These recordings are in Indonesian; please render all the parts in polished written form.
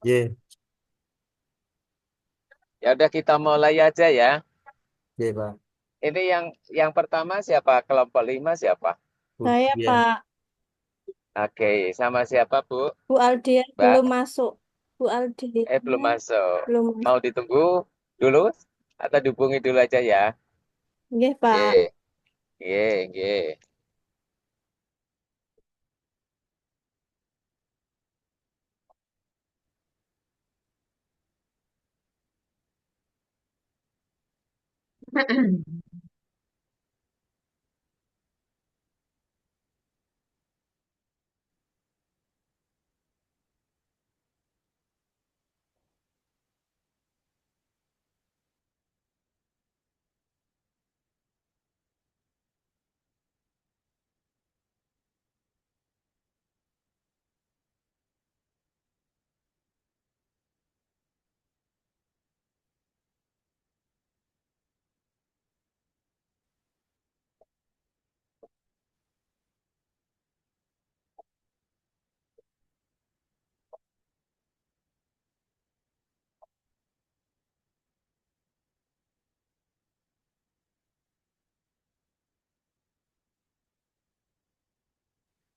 Ye, Ya udah kita mulai aja ya. ye Pak. Ini yang pertama siapa? Kelompok 5 siapa? Saya Ya, Pak, Oke, sama siapa Bu? Bu Aldia Mbak? belum masuk. Bu Aldia Belum masuk. belum Mau masuk. ditunggu dulu atau dihubungi dulu aja ya? Nggih, Pak. Ye, ye, ye.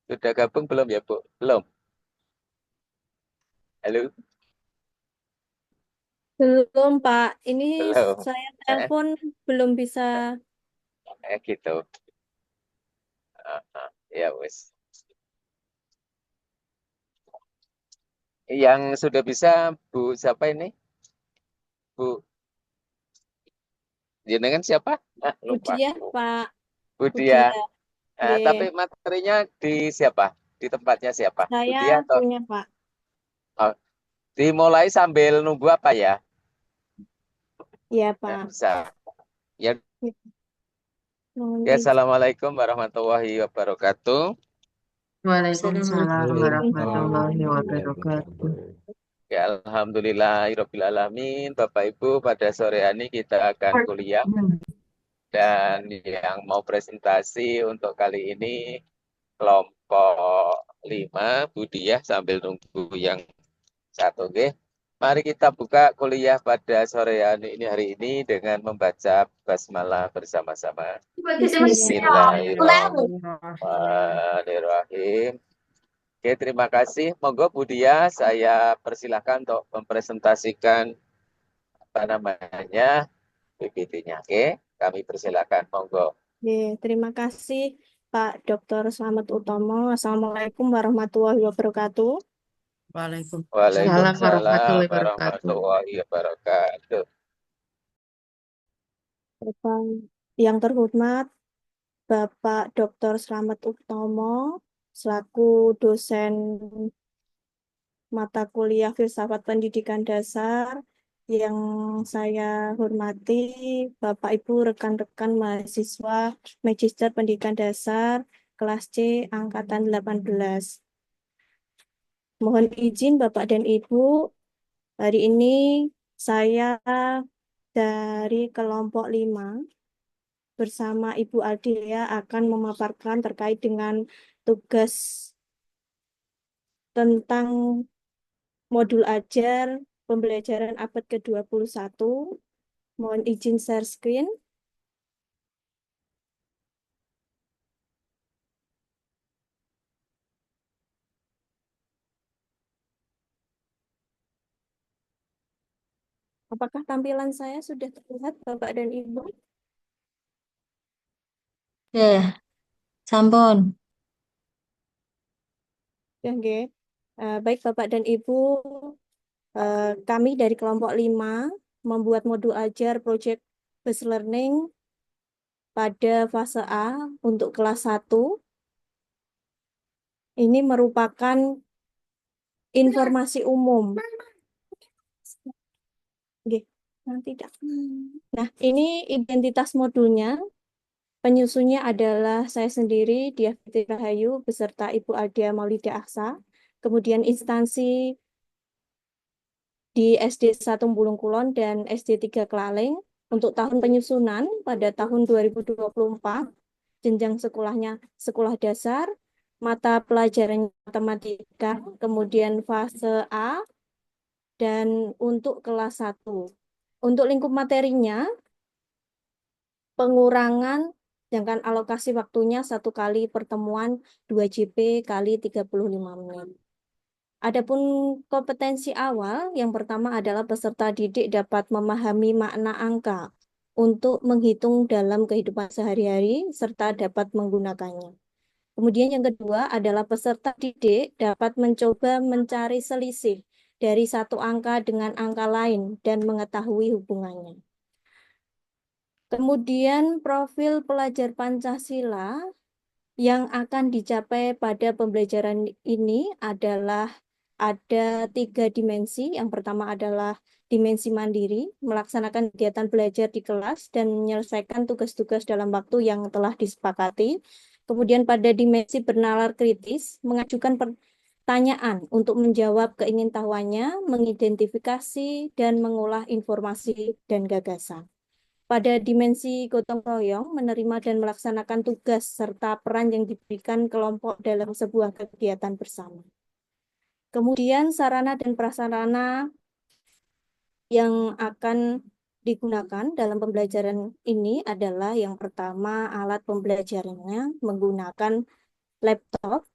Sudah gabung belum ya Bu? Belum. Halo? Belum, Pak. Ini Belum. saya Eh, telepon belum bisa. gitu. Ya wes. Yang sudah bisa Bu siapa ini? Bu jenengan siapa? Lupa. Budiah, Pak. Budia. Budiah. Tapi Nggih. materinya di siapa? Di tempatnya siapa? Saya Budia atau punya, Pak. oh, dimulai sambil nunggu apa ya? Iya, Nggak Pak. bisa. Ya, Mohon ya, izin. Assalamualaikum warahmatullahi wabarakatuh. Waalaikumsalam Waalaikumsalam warahmatullahi warahmatullahi wabarakatuh. wabarakatuh. Ya, Alhamdulillahirobbilalamin. Bapak Ibu, pada sore hari ini kita akan kuliah dan yang mau presentasi untuk kali ini kelompok 5 Budiah sambil nunggu yang satu, oke. Mari kita buka kuliah pada sore hari ini dengan membaca basmalah bersama-sama. Bismillahirrahmanirrahim. Bismillahirrahmanirrahim. Oke, terima kasih. Monggo Budia, saya persilahkan untuk mempresentasikan apa namanya PPT-nya. Oke, kami persilahkan. Monggo. Terima kasih, Pak Dr. Slamet Utomo. Assalamualaikum warahmatullahi wabarakatuh. Waalaikumsalam Waalaikumsalam warahmatullahi wabarakatuh. warahmatullahi wabarakatuh. Bapak yang terhormat, Bapak Dr. Slamet Utomo, selaku dosen mata kuliah Filsafat Pendidikan Dasar, yang saya hormati, Bapak Ibu rekan-rekan mahasiswa Magister Pendidikan Dasar kelas C angkatan 18. Mohon izin Bapak dan Ibu, hari ini saya dari kelompok 5 bersama Ibu Adelia akan memaparkan terkait dengan tugas tentang modul ajar pembelajaran abad ke-21. Mohon izin share screen. Apakah tampilan saya sudah terlihat, Bapak dan Ibu? Sampun. Ya, oke. Baik, Bapak dan Ibu, kami dari kelompok 5 membuat modul ajar Project Based Learning pada fase A untuk kelas 1. Ini merupakan informasi umum. Oke. Tidak. Nah, ini identitas modulnya. Penyusunnya adalah saya sendiri, Diah Fitri Rahayu, beserta Ibu Adia Maulida Aksa. Kemudian instansi di SD 1 Bulung Kulon dan SD 3 Kelaleng. Untuk tahun penyusunan pada tahun 2024, jenjang sekolahnya sekolah dasar, mata pelajaran matematika, kemudian fase A, Dan untuk kelas 1, untuk lingkup materinya, pengurangan dengan alokasi waktunya 1 kali pertemuan 2 JP kali 35 menit. Adapun kompetensi awal, yang pertama adalah peserta didik dapat memahami makna angka untuk menghitung dalam kehidupan sehari-hari serta dapat menggunakannya. Kemudian yang kedua adalah peserta didik dapat mencoba mencari selisih dari satu angka dengan angka lain dan mengetahui hubungannya. Kemudian profil pelajar Pancasila yang akan dicapai pada pembelajaran ini adalah ada 3 dimensi. Yang pertama adalah dimensi mandiri, melaksanakan kegiatan belajar di kelas dan menyelesaikan tugas-tugas dalam waktu yang telah disepakati. Kemudian pada dimensi bernalar kritis, mengajukan pertanyaan untuk menjawab keingintahuannya, mengidentifikasi dan mengolah informasi dan gagasan. Pada dimensi gotong royong, menerima dan melaksanakan tugas serta peran yang diberikan kelompok dalam sebuah kegiatan bersama. Kemudian sarana dan prasarana yang akan digunakan dalam pembelajaran ini adalah yang pertama alat pembelajarannya menggunakan laptop,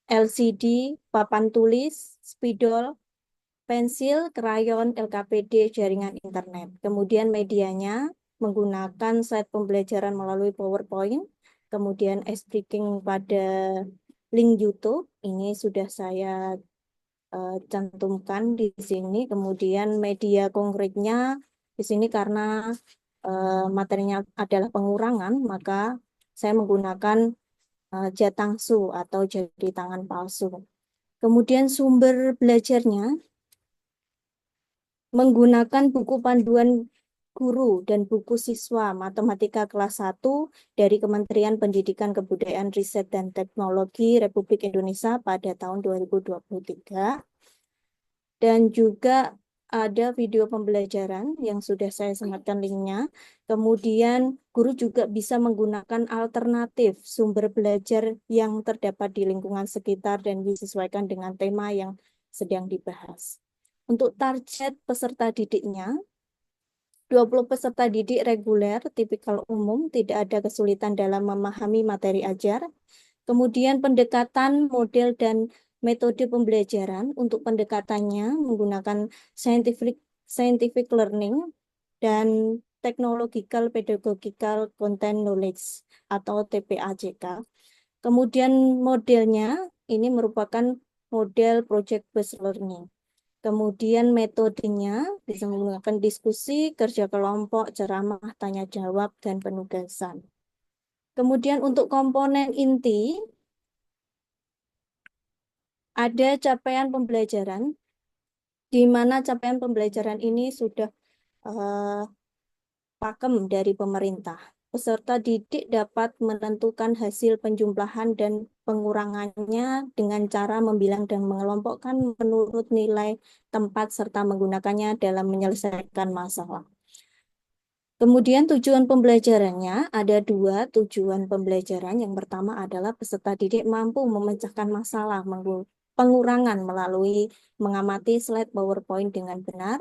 LCD, papan tulis, spidol, pensil, krayon, LKPD, jaringan internet. Kemudian medianya menggunakan slide pembelajaran melalui PowerPoint, kemudian e-speaking pada link YouTube. Ini sudah saya cantumkan di sini. Kemudian media konkretnya di sini karena materinya adalah pengurangan, maka saya menggunakan jatangsu atau jari tangan palsu. Kemudian sumber belajarnya menggunakan buku panduan guru dan buku siswa matematika kelas 1 dari Kementerian Pendidikan Kebudayaan Riset dan Teknologi Republik Indonesia pada tahun 2023. Dan juga ada video pembelajaran yang sudah saya sematkan linknya. Kemudian guru juga bisa menggunakan alternatif sumber belajar yang terdapat di lingkungan sekitar dan disesuaikan dengan tema yang sedang dibahas. Untuk target peserta didiknya, 20 peserta didik reguler, tipikal umum, tidak ada kesulitan dalam memahami materi ajar. Kemudian pendekatan, model, dan metode pembelajaran. Untuk pendekatannya menggunakan scientific learning dan technological pedagogical content knowledge atau TPACK. Kemudian modelnya ini merupakan model project based learning. Kemudian metodenya bisa menggunakan diskusi, kerja kelompok, ceramah, tanya jawab, dan penugasan. Kemudian untuk komponen inti, ada capaian pembelajaran, di mana capaian pembelajaran ini sudah pakem dari pemerintah. Peserta didik dapat menentukan hasil penjumlahan dan pengurangannya dengan cara membilang dan mengelompokkan menurut nilai tempat serta menggunakannya dalam menyelesaikan masalah. Kemudian tujuan pembelajarannya, ada 2 tujuan pembelajaran. Yang pertama adalah peserta didik mampu memecahkan masalah pengurangan melalui mengamati slide PowerPoint dengan benar.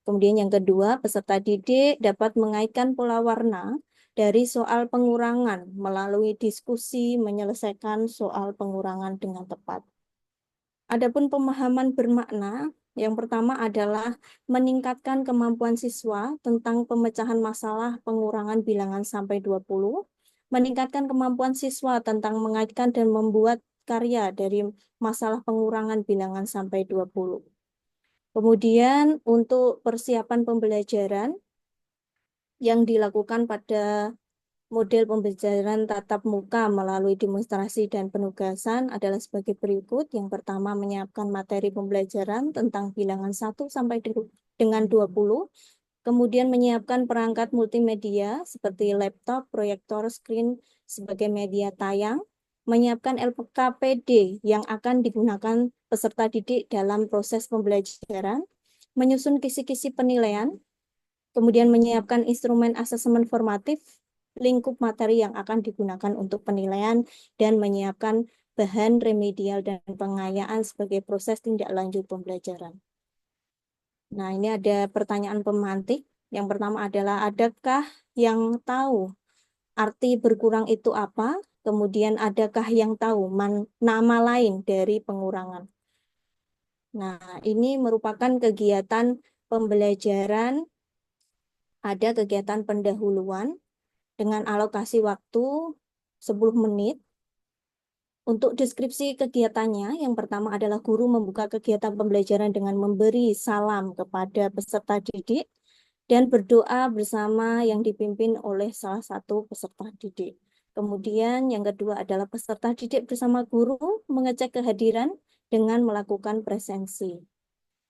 Kemudian yang kedua, peserta didik dapat mengaitkan pola warna dari soal pengurangan melalui diskusi menyelesaikan soal pengurangan dengan tepat. Adapun pemahaman bermakna, yang pertama adalah meningkatkan kemampuan siswa tentang pemecahan masalah pengurangan bilangan sampai 20, meningkatkan kemampuan siswa tentang mengaitkan dan membuat karya dari masalah pengurangan bilangan sampai 20. Kemudian untuk persiapan pembelajaran yang dilakukan pada model pembelajaran tatap muka melalui demonstrasi dan penugasan adalah sebagai berikut. Yang pertama, menyiapkan materi pembelajaran tentang bilangan 1 sampai dengan 20. Kemudian menyiapkan perangkat multimedia seperti laptop, proyektor, screen sebagai media tayang. Menyiapkan LKPD yang akan digunakan peserta didik dalam proses pembelajaran. Menyusun kisi-kisi penilaian. Kemudian menyiapkan instrumen asesmen formatif, lingkup materi yang akan digunakan untuk penilaian, dan menyiapkan bahan remedial dan pengayaan sebagai proses tindak lanjut pembelajaran. Nah, ini ada pertanyaan pemantik. Yang pertama adalah, adakah yang tahu arti berkurang itu apa? Kemudian adakah yang tahu nama lain dari pengurangan? Nah, ini merupakan kegiatan pembelajaran, ada kegiatan pendahuluan dengan alokasi waktu 10 menit. Untuk deskripsi kegiatannya, yang pertama adalah guru membuka kegiatan pembelajaran dengan memberi salam kepada peserta didik dan berdoa bersama yang dipimpin oleh salah satu peserta didik. Kemudian yang kedua adalah peserta didik bersama guru mengecek kehadiran dengan melakukan presensi.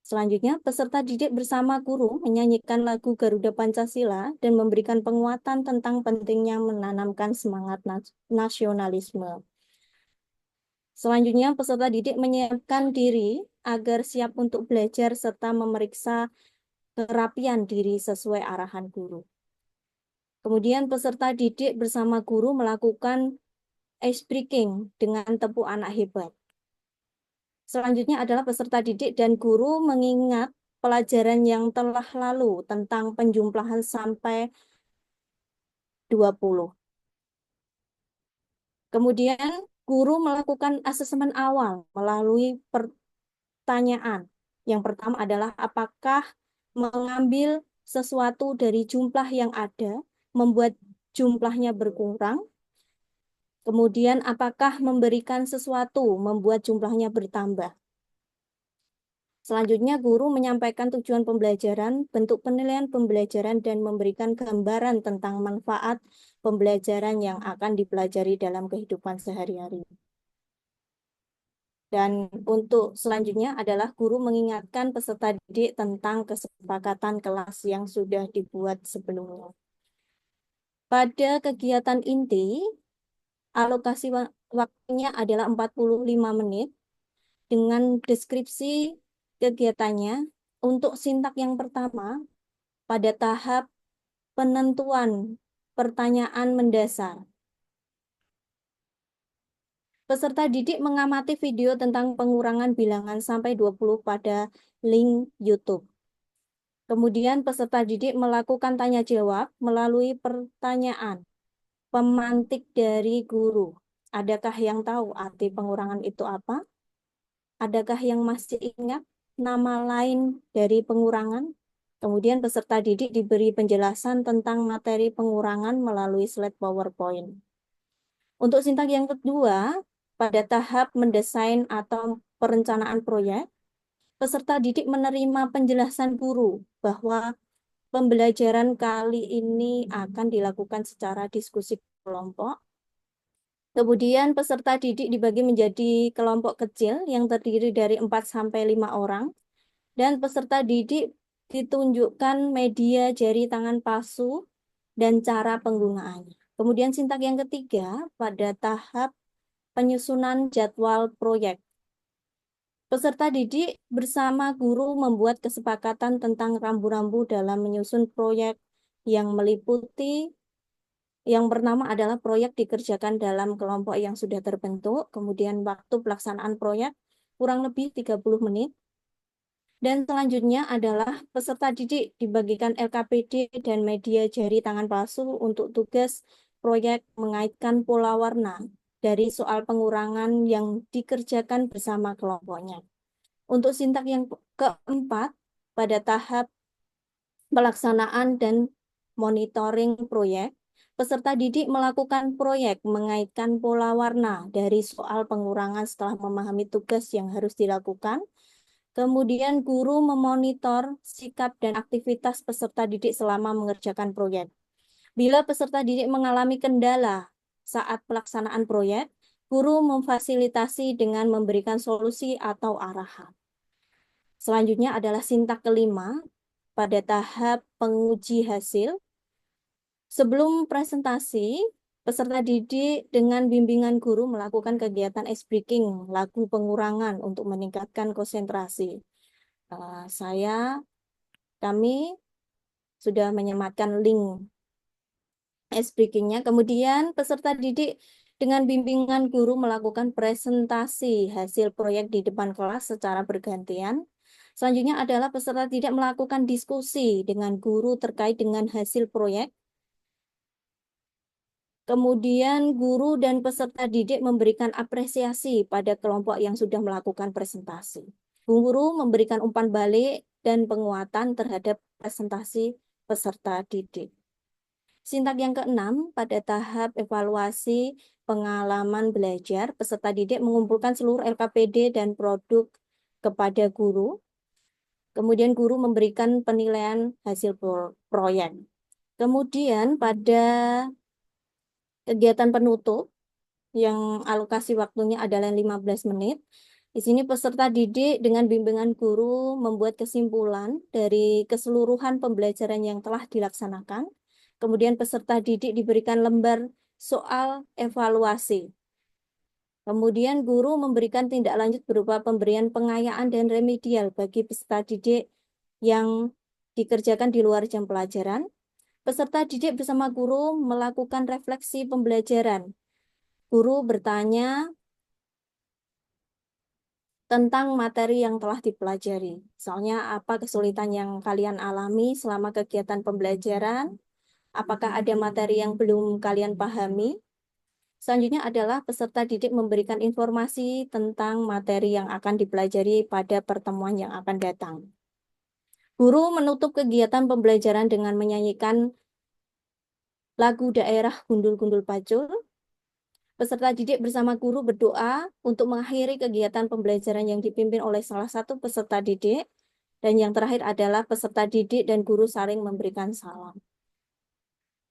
Selanjutnya, peserta didik bersama guru menyanyikan lagu Garuda Pancasila dan memberikan penguatan tentang pentingnya menanamkan semangat nasionalisme. Selanjutnya, peserta didik menyiapkan diri agar siap untuk belajar serta memeriksa kerapian diri sesuai arahan guru. Kemudian peserta didik bersama guru melakukan ice breaking dengan tepuk anak hebat. Selanjutnya adalah peserta didik dan guru mengingat pelajaran yang telah lalu tentang penjumlahan sampai 20. Kemudian guru melakukan asesmen awal melalui pertanyaan. Yang pertama adalah, apakah mengambil sesuatu dari jumlah yang ada membuat jumlahnya berkurang? Kemudian apakah memberikan sesuatu membuat jumlahnya bertambah? Selanjutnya, guru menyampaikan tujuan pembelajaran, bentuk penilaian pembelajaran, dan memberikan gambaran tentang manfaat pembelajaran yang akan dipelajari dalam kehidupan sehari-hari. Dan untuk selanjutnya adalah guru mengingatkan peserta didik tentang kesepakatan kelas yang sudah dibuat sebelumnya. Pada kegiatan inti, alokasi waktunya adalah 45 menit dengan deskripsi kegiatannya. Untuk sintak yang pertama, pada tahap penentuan pertanyaan mendasar, peserta didik mengamati video tentang pengurangan bilangan sampai 20 pada link YouTube. Kemudian peserta didik melakukan tanya jawab melalui pertanyaan pemantik dari guru. Adakah yang tahu arti pengurangan itu apa? Adakah yang masih ingat nama lain dari pengurangan? Kemudian peserta didik diberi penjelasan tentang materi pengurangan melalui slide PowerPoint. Untuk sintak yang kedua, pada tahap mendesain atau perencanaan proyek, peserta didik menerima penjelasan guru bahwa pembelajaran kali ini akan dilakukan secara diskusi kelompok. Kemudian peserta didik dibagi menjadi kelompok kecil yang terdiri dari 4-5 orang. Dan peserta didik ditunjukkan media jari tangan palsu dan cara penggunaannya. Kemudian sintak yang ketiga, pada tahap penyusunan jadwal proyek. Peserta didik bersama guru membuat kesepakatan tentang rambu-rambu dalam menyusun proyek yang meliputi, yang pertama adalah proyek dikerjakan dalam kelompok yang sudah terbentuk, kemudian waktu pelaksanaan proyek kurang lebih 30 menit, dan selanjutnya adalah peserta didik dibagikan LKPD dan media jari tangan palsu untuk tugas proyek mengaitkan pola warna dari soal pengurangan yang dikerjakan bersama kelompoknya. Untuk sintak yang keempat, pada tahap pelaksanaan dan monitoring proyek, peserta didik melakukan proyek mengaitkan pola warna dari soal pengurangan setelah memahami tugas yang harus dilakukan. Kemudian guru memonitor sikap dan aktivitas peserta didik selama mengerjakan proyek. Bila peserta didik mengalami kendala saat pelaksanaan proyek, guru memfasilitasi dengan memberikan solusi atau arahan. Selanjutnya adalah sintak kelima, pada tahap penguji hasil. Sebelum presentasi, peserta didik dengan bimbingan guru melakukan kegiatan ice breaking, lagu pengurangan untuk meningkatkan konsentrasi. Kami sudah menyematkan link ice breaking-nya. Kemudian peserta didik dengan bimbingan guru melakukan presentasi hasil proyek di depan kelas secara bergantian. Selanjutnya adalah peserta didik melakukan diskusi dengan guru terkait dengan hasil proyek. Kemudian guru dan peserta didik memberikan apresiasi pada kelompok yang sudah melakukan presentasi. Guru memberikan umpan balik dan penguatan terhadap presentasi peserta didik. Sintak yang keenam, pada tahap evaluasi pengalaman belajar, peserta didik mengumpulkan seluruh LKPD dan produk kepada guru. Kemudian guru memberikan penilaian hasil proyek. Kemudian pada kegiatan penutup yang alokasi waktunya adalah 15 menit. Di sini peserta didik dengan bimbingan guru membuat kesimpulan dari keseluruhan pembelajaran yang telah dilaksanakan. Kemudian peserta didik diberikan lembar soal evaluasi. Kemudian guru memberikan tindak lanjut berupa pemberian pengayaan dan remedial bagi peserta didik yang dikerjakan di luar jam pelajaran. Peserta didik bersama guru melakukan refleksi pembelajaran. Guru bertanya tentang materi yang telah dipelajari. Misalnya, apa kesulitan yang kalian alami selama kegiatan pembelajaran? Apakah ada materi yang belum kalian pahami? Selanjutnya adalah peserta didik memberikan informasi tentang materi yang akan dipelajari pada pertemuan yang akan datang. Guru menutup kegiatan pembelajaran dengan menyanyikan lagu daerah Gundul-Gundul Pacul. Peserta didik bersama guru berdoa untuk mengakhiri kegiatan pembelajaran yang dipimpin oleh salah satu peserta didik. Dan yang terakhir adalah peserta didik dan guru saling memberikan salam.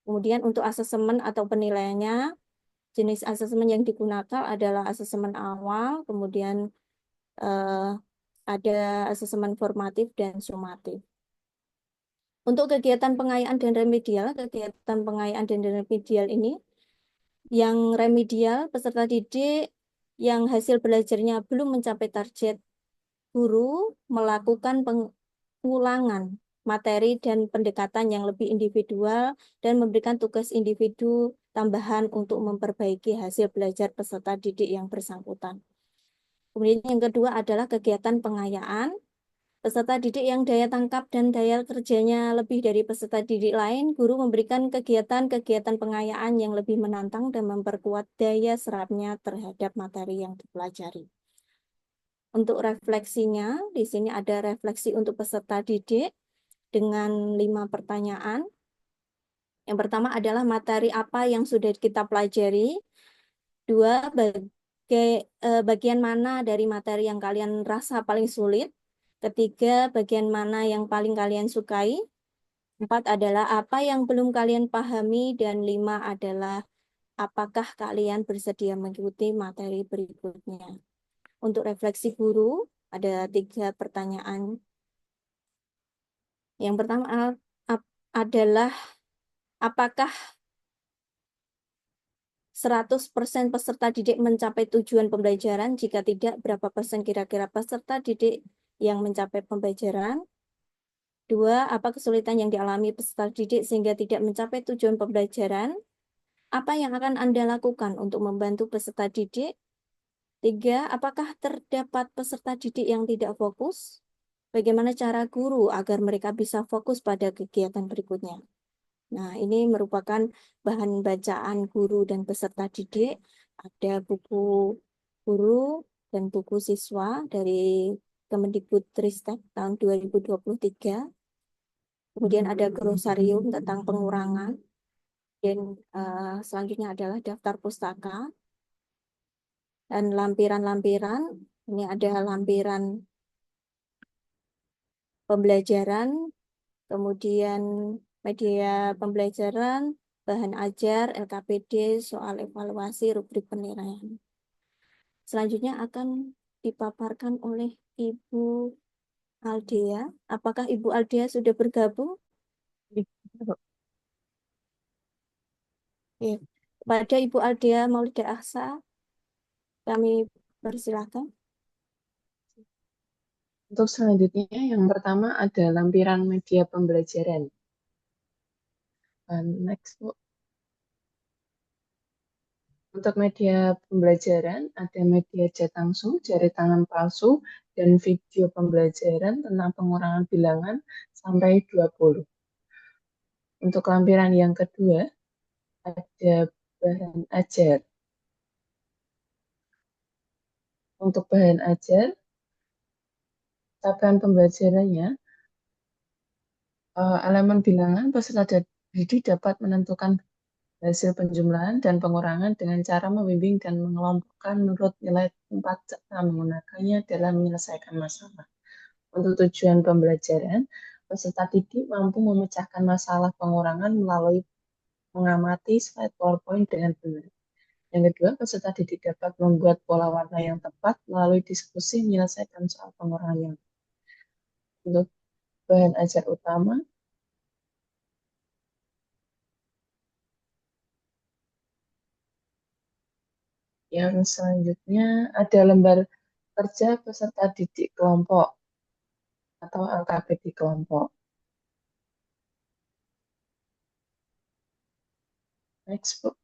Kemudian untuk asesmen atau penilaiannya, jenis asesmen yang digunakan adalah asesmen awal, kemudian ada asesmen formatif dan sumatif. Untuk kegiatan pengayaan dan remedial ini, yang remedial, peserta didik yang hasil belajarnya belum mencapai target, guru melakukan pengulangan materi dan pendekatan yang lebih individual dan memberikan tugas individu tambahan untuk memperbaiki hasil belajar peserta didik yang bersangkutan. Kemudian yang kedua adalah kegiatan pengayaan. Peserta didik yang daya tangkap dan daya kerjanya lebih dari peserta didik lain, guru memberikan kegiatan-kegiatan pengayaan yang lebih menantang dan memperkuat daya serapnya terhadap materi yang dipelajari. Untuk refleksinya, di sini ada refleksi untuk peserta didik dengan 5 pertanyaan. Yang pertama adalah materi apa yang sudah kita pelajari. 2, bagian mana dari materi yang kalian rasa paling sulit. 3, bagian mana yang paling kalian sukai. 4 adalah apa yang belum kalian pahami. Dan 5 adalah apakah kalian bersedia mengikuti materi berikutnya. Untuk refleksi guru, ada 3 pertanyaan. Yang pertama adalah apakah 100% peserta didik mencapai tujuan pembelajaran? Jika tidak, berapa persen kira-kira peserta didik yang mencapai pembelajaran? 2, apa kesulitan yang dialami peserta didik sehingga tidak mencapai tujuan pembelajaran? Apa yang akan Anda lakukan untuk membantu peserta didik? 3, apakah terdapat peserta didik yang tidak fokus? Bagaimana cara guru agar mereka bisa fokus pada kegiatan berikutnya? Nah, ini merupakan bahan bacaan guru dan peserta didik. Ada buku guru dan buku siswa dari Kemendikbudristek tahun 2023. Kemudian ada glosarium tentang pengurangan. Dan selanjutnya adalah daftar pustaka. Dan lampiran-lampiran. Ini ada lampiran pembelajaran, kemudian media pembelajaran, bahan ajar, LKPD, soal evaluasi, rubrik penilaian. Selanjutnya akan dipaparkan oleh Ibu Aldea. Apakah Ibu Aldea sudah bergabung? Ya. Pada Ibu Aldea Maulida Aksa, kami persilakan. Untuk selanjutnya, yang pertama ada lampiran media pembelajaran. Next, Bu. Untuk media pembelajaran, ada media chat langsung, jari tangan palsu, dan video pembelajaran tentang pengurangan bilangan sampai 20. Untuk lampiran yang kedua, ada bahan ajar. Untuk bahan ajar, capaian pembelajarannya, elemen bilangan peserta didik dapat menentukan hasil penjumlahan dan pengurangan dengan cara membimbing dan mengelompokkan menurut nilai tempat serta menggunakannya dalam menyelesaikan masalah. Untuk tujuan pembelajaran, peserta didik mampu memecahkan masalah pengurangan melalui mengamati slide PowerPoint dengan benar. Yang kedua, peserta didik dapat membuat pola warna yang tepat melalui diskusi menyelesaikan soal pengurangan yang untuk bahan ajar utama. Yang selanjutnya ada lembar kerja peserta didik kelompok atau LKP di kelompok. Next, Bu.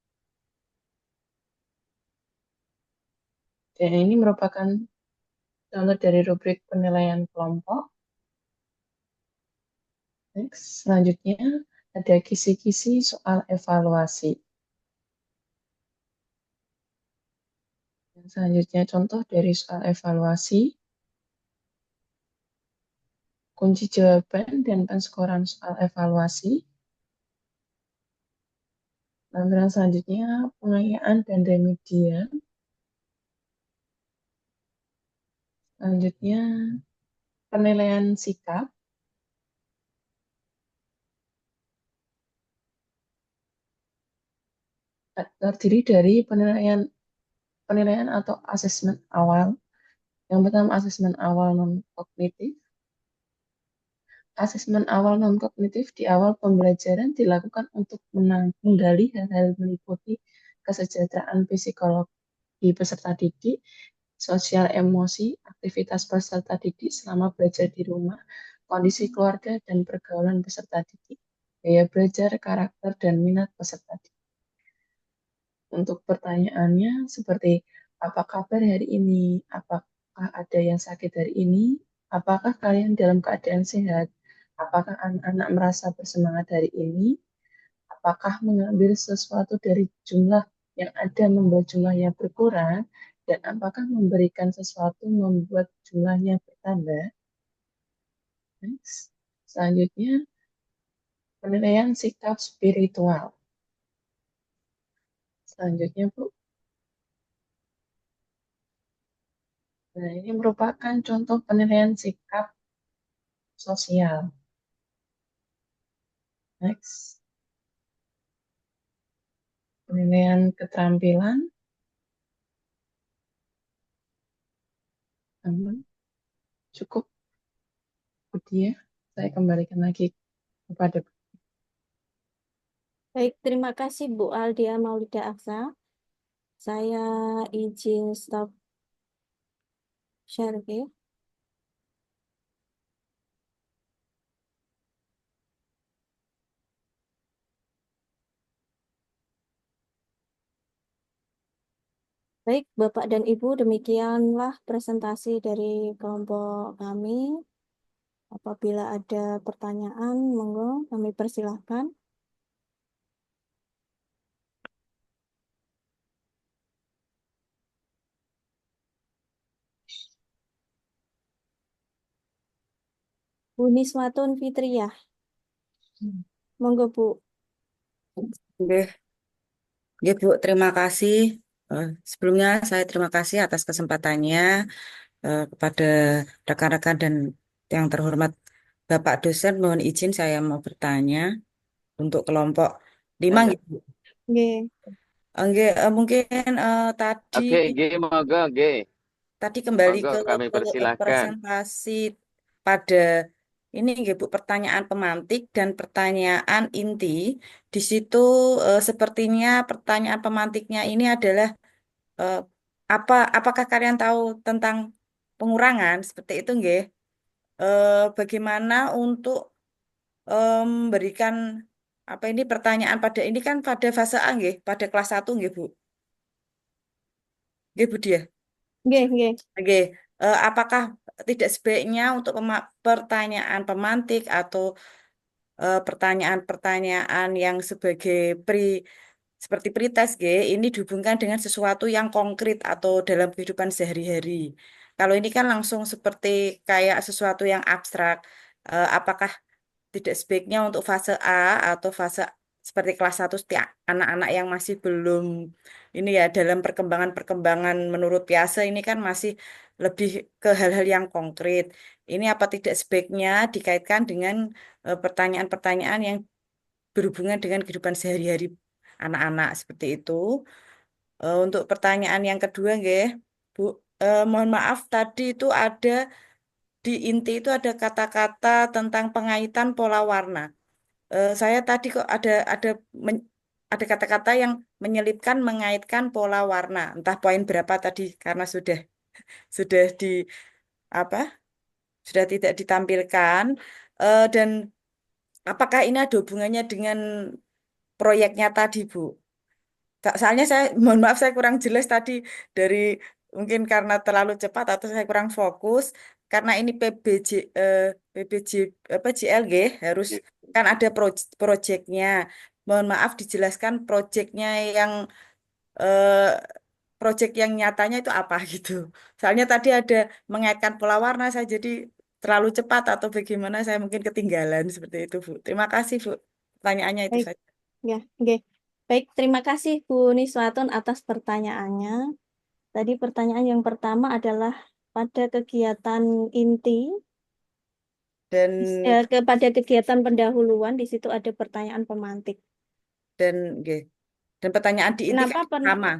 Dan ini merupakan contoh dari rubrik penilaian kelompok. Next, selanjutnya ada kisi-kisi soal evaluasi. Dan selanjutnya contoh dari soal evaluasi, kunci jawaban dan penskoran soal evaluasi. Lampiran selanjutnya pengayaan dan remedian. Selanjutnya penilaian sikap. Terdiri dari penilaian atau asesmen awal. Yang pertama asesmen awal non-kognitif. Asesmen awal non-kognitif di awal pembelajaran dilakukan untuk menggali hal-hal meliputi kesejahteraan psikologi peserta didik, sosial emosi, aktivitas peserta didik selama belajar di rumah, kondisi keluarga dan pergaulan peserta didik, gaya belajar, karakter, dan minat peserta didik. Untuk pertanyaannya seperti apa kabar hari ini? Apakah ada yang sakit hari ini? Apakah kalian dalam keadaan sehat? Apakah anak-anak merasa bersemangat hari ini? Apakah mengambil sesuatu dari jumlah yang ada membuat jumlahnya berkurang? Dan apakah memberikan sesuatu membuat jumlahnya bertambah? Next. Selanjutnya, penilaian sikap spiritual. Selanjutnya, Bu. Nah, ini merupakan contoh penilaian sikap sosial. Next. Penilaian keterampilan. Aman. Cukup. Budia, saya kembalikan lagi kepada Bu. Baik, terima kasih Bu Aldia Maulida Aksa. Saya izin stop share, oke? Baik, Bapak dan Ibu, demikianlah presentasi dari kelompok kami. Apabila ada pertanyaan, monggo kami persilahkan. Bu Niswatun Fitriyah. Monggo, Bu. Nggih, nggih, Bu, terima kasih. Sebelumnya saya terima kasih atas kesempatannya kepada rekan-rekan dan yang terhormat Bapak dosen. Mohon izin saya mau bertanya untuk kelompok 5, Ada. nggih, Bu. Nggih. Nggih, mungkin tadi Oke, G, monggo, G. Tadi kembali Monggo ke kami persilahkan. presentasi pada ini nggih, Bu, pertanyaan pemantik dan pertanyaan inti. Di situ sepertinya pertanyaan pemantiknya ini adalah eh, apakah kalian tahu tentang pengurangan seperti itu nggih? Bagaimana untuk memberikan apa ini pertanyaan pada ini kan pada fase A nggih, pada kelas 1 nggih, Bu. Nggih, Bu Dia. Nggih, nggih. Oke, apakah tidak sebaiknya untuk pertanyaan pemantik atau pertanyaan-pertanyaan yang sebagai seperti pretest ini dihubungkan dengan sesuatu yang konkret atau dalam kehidupan sehari-hari. Kalau ini kan langsung seperti kayak sesuatu yang abstrak. Apakah tidak sebaiknya untuk fase A atau fase seperti kelas satu setiap anak-anak yang masih belum ini ya dalam perkembangan-perkembangan menurut Piase ini kan masih lebih ke hal-hal yang konkret. Ini apa tidak sebaiknya dikaitkan dengan pertanyaan-pertanyaan yang berhubungan dengan kehidupan sehari-hari anak-anak seperti itu. Untuk pertanyaan yang kedua, nggih, Bu, mohon maaf tadi itu ada di inti itu ada kata-kata tentang pengaitan pola warna. Saya tadi kok ada kata-kata yang menyelipkan mengaitkan pola warna. Entah poin berapa tadi karena sudah di apa? Sudah tidak ditampilkan. Dan apakah ini ada hubungannya dengan proyeknya tadi, Bu? Soalnya saya mohon maaf saya kurang jelas tadi dari mungkin karena terlalu cepat atau saya kurang fokus karena ini PBJ apa JLG harus kan ada proyeknya. Mohon maaf dijelaskan proyeknya yang eh, proyek yang nyatanya itu apa gitu. Soalnya tadi ada mengaitkan pola warna saya jadi terlalu cepat atau bagaimana saya mungkin ketinggalan seperti itu, Bu. Terima kasih, Bu. Pertanyaannya itu Baik, saja. ya, nggih. Baik, terima kasih Bu Niswatun atas pertanyaannya. Tadi pertanyaan yang pertama adalah pada kegiatan inti, Dan kepada kegiatan pendahuluan, di situ ada pertanyaan pemantik. nggih. Dan pertanyaan di inti Kenapa kan sama.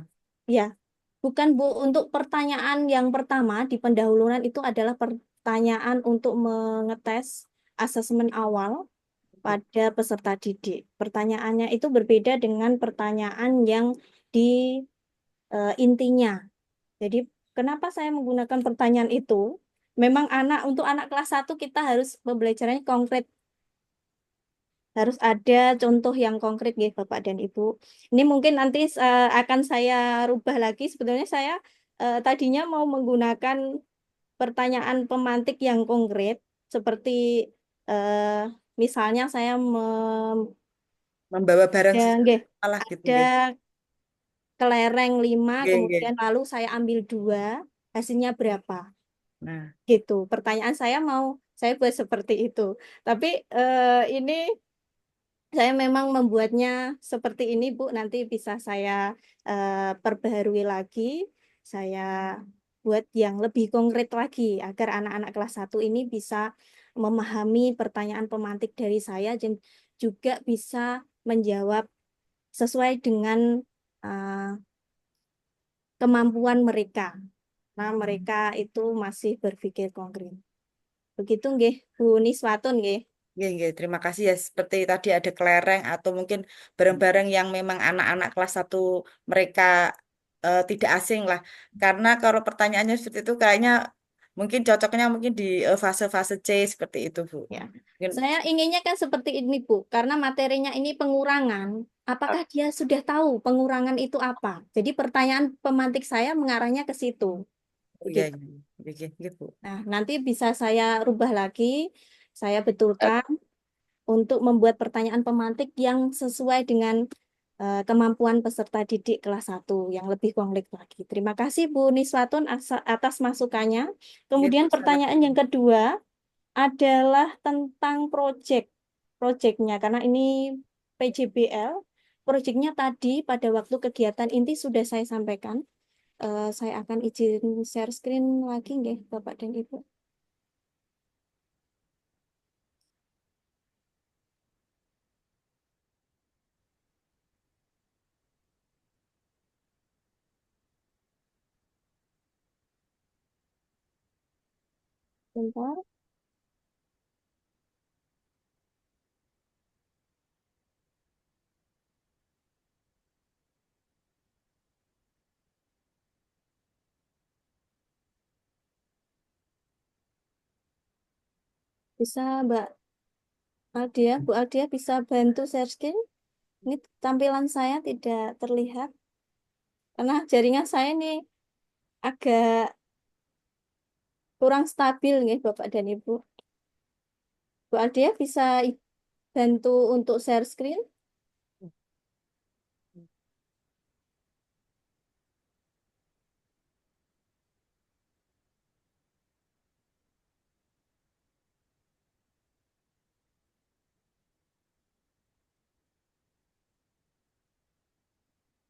ya, bukan Bu, untuk pertanyaan yang pertama di pendahuluan itu adalah pertanyaan untuk mengetes asesmen awal pada peserta didik. Pertanyaannya itu berbeda dengan pertanyaan yang di intinya. Jadi, kenapa saya menggunakan pertanyaan itu? Memang untuk anak kelas 1 kita harus pembelajarannya konkret. Harus ada contoh yang konkret ya Bapak dan Ibu. Ini mungkin nanti akan saya rubah lagi. Sebetulnya saya tadinya mau menggunakan pertanyaan pemantik yang konkret. Seperti eh, misalnya saya Membawa barang nggih, salah gitu ada nggih. kelereng 5, Nggih, nggih. kemudian lalu saya ambil 2, hasilnya berapa? Nah, Gitu. Pertanyaan saya buat seperti itu. Tapi ini saya memang membuatnya seperti ini, Bu. Nanti bisa saya perbaharui lagi. Saya buat yang lebih konkret lagi agar anak-anak kelas 1 ini bisa memahami pertanyaan pemantik dari saya dan juga bisa menjawab sesuai dengan eh, kemampuan mereka. Nah, mereka itu masih berpikir konkret. Begitu nggih, Bu Niswatun nggih. nggih, nggih. Terima kasih ya. Seperti tadi ada kelereng atau mungkin barang-barang yang memang anak-anak kelas satu mereka tidak asing lah. Karena kalau pertanyaannya seperti itu kayaknya mungkin cocoknya mungkin di fase-fase C seperti itu, Bu. Ya. Mungkin Saya inginnya kan seperti ini, Bu, karena materinya ini pengurangan. Apakah dia sudah tahu pengurangan itu apa? Jadi pertanyaan pemantik saya mengarahnya ke situ. oh iya, Begitu. iya. Iya, iya, iya, Bu. Nah, nanti bisa saya rubah lagi, saya betulkan untuk membuat pertanyaan pemantik yang sesuai dengan kemampuan peserta didik kelas 1 yang lebih konkret lagi. Terima kasih Bu Niswatun atas masukannya. Nggih, Bu, Kemudian pertanyaan sama-sama. yang kedua adalah tentang proyeknya karena ini PJBL. Proyeknya tadi pada waktu kegiatan inti sudah saya sampaikan. Saya akan izin share screen lagi nggih Bapak dan Ibu. Bentar. Bisa Mbak Aldia, Bu Aldia bisa bantu share screen? Ini tampilan saya tidak terlihat karena jaringan saya ini agak kurang stabil nih Bapak dan Ibu. Bu Aldia bisa bantu untuk share screen?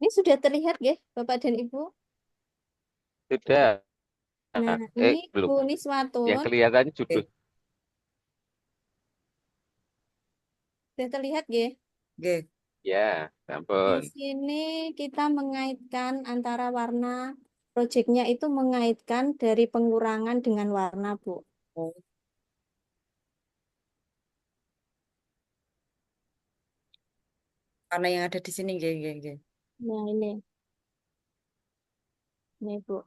Ini sudah terlihat ya Bapak dan Ibu? Sudah. Nah, ini Belum. Bu Yang Niswatun kelihatan judul. Oke, sudah terlihat ya? oke. Ya, Di ampun. sini kita mengaitkan antara warna proyeknya itu mengaitkan dari pengurangan dengan warna, Bu. Oh, karena yang ada di sini, oke. Nah, ini Bu.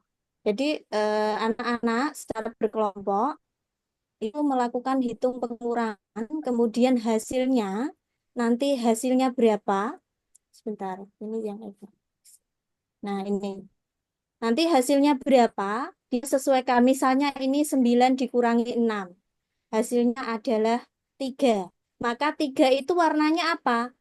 Jadi anak-anak secara berkelompok itu melakukan hitung pengurangan, kemudian hasilnya berapa? Sebentar, ini yang itu. Nah, ini. Nanti hasilnya berapa? Disesuaikan. Misalnya ini 9 dikurangi 6. Hasilnya adalah 3. Maka 3 itu warnanya apa?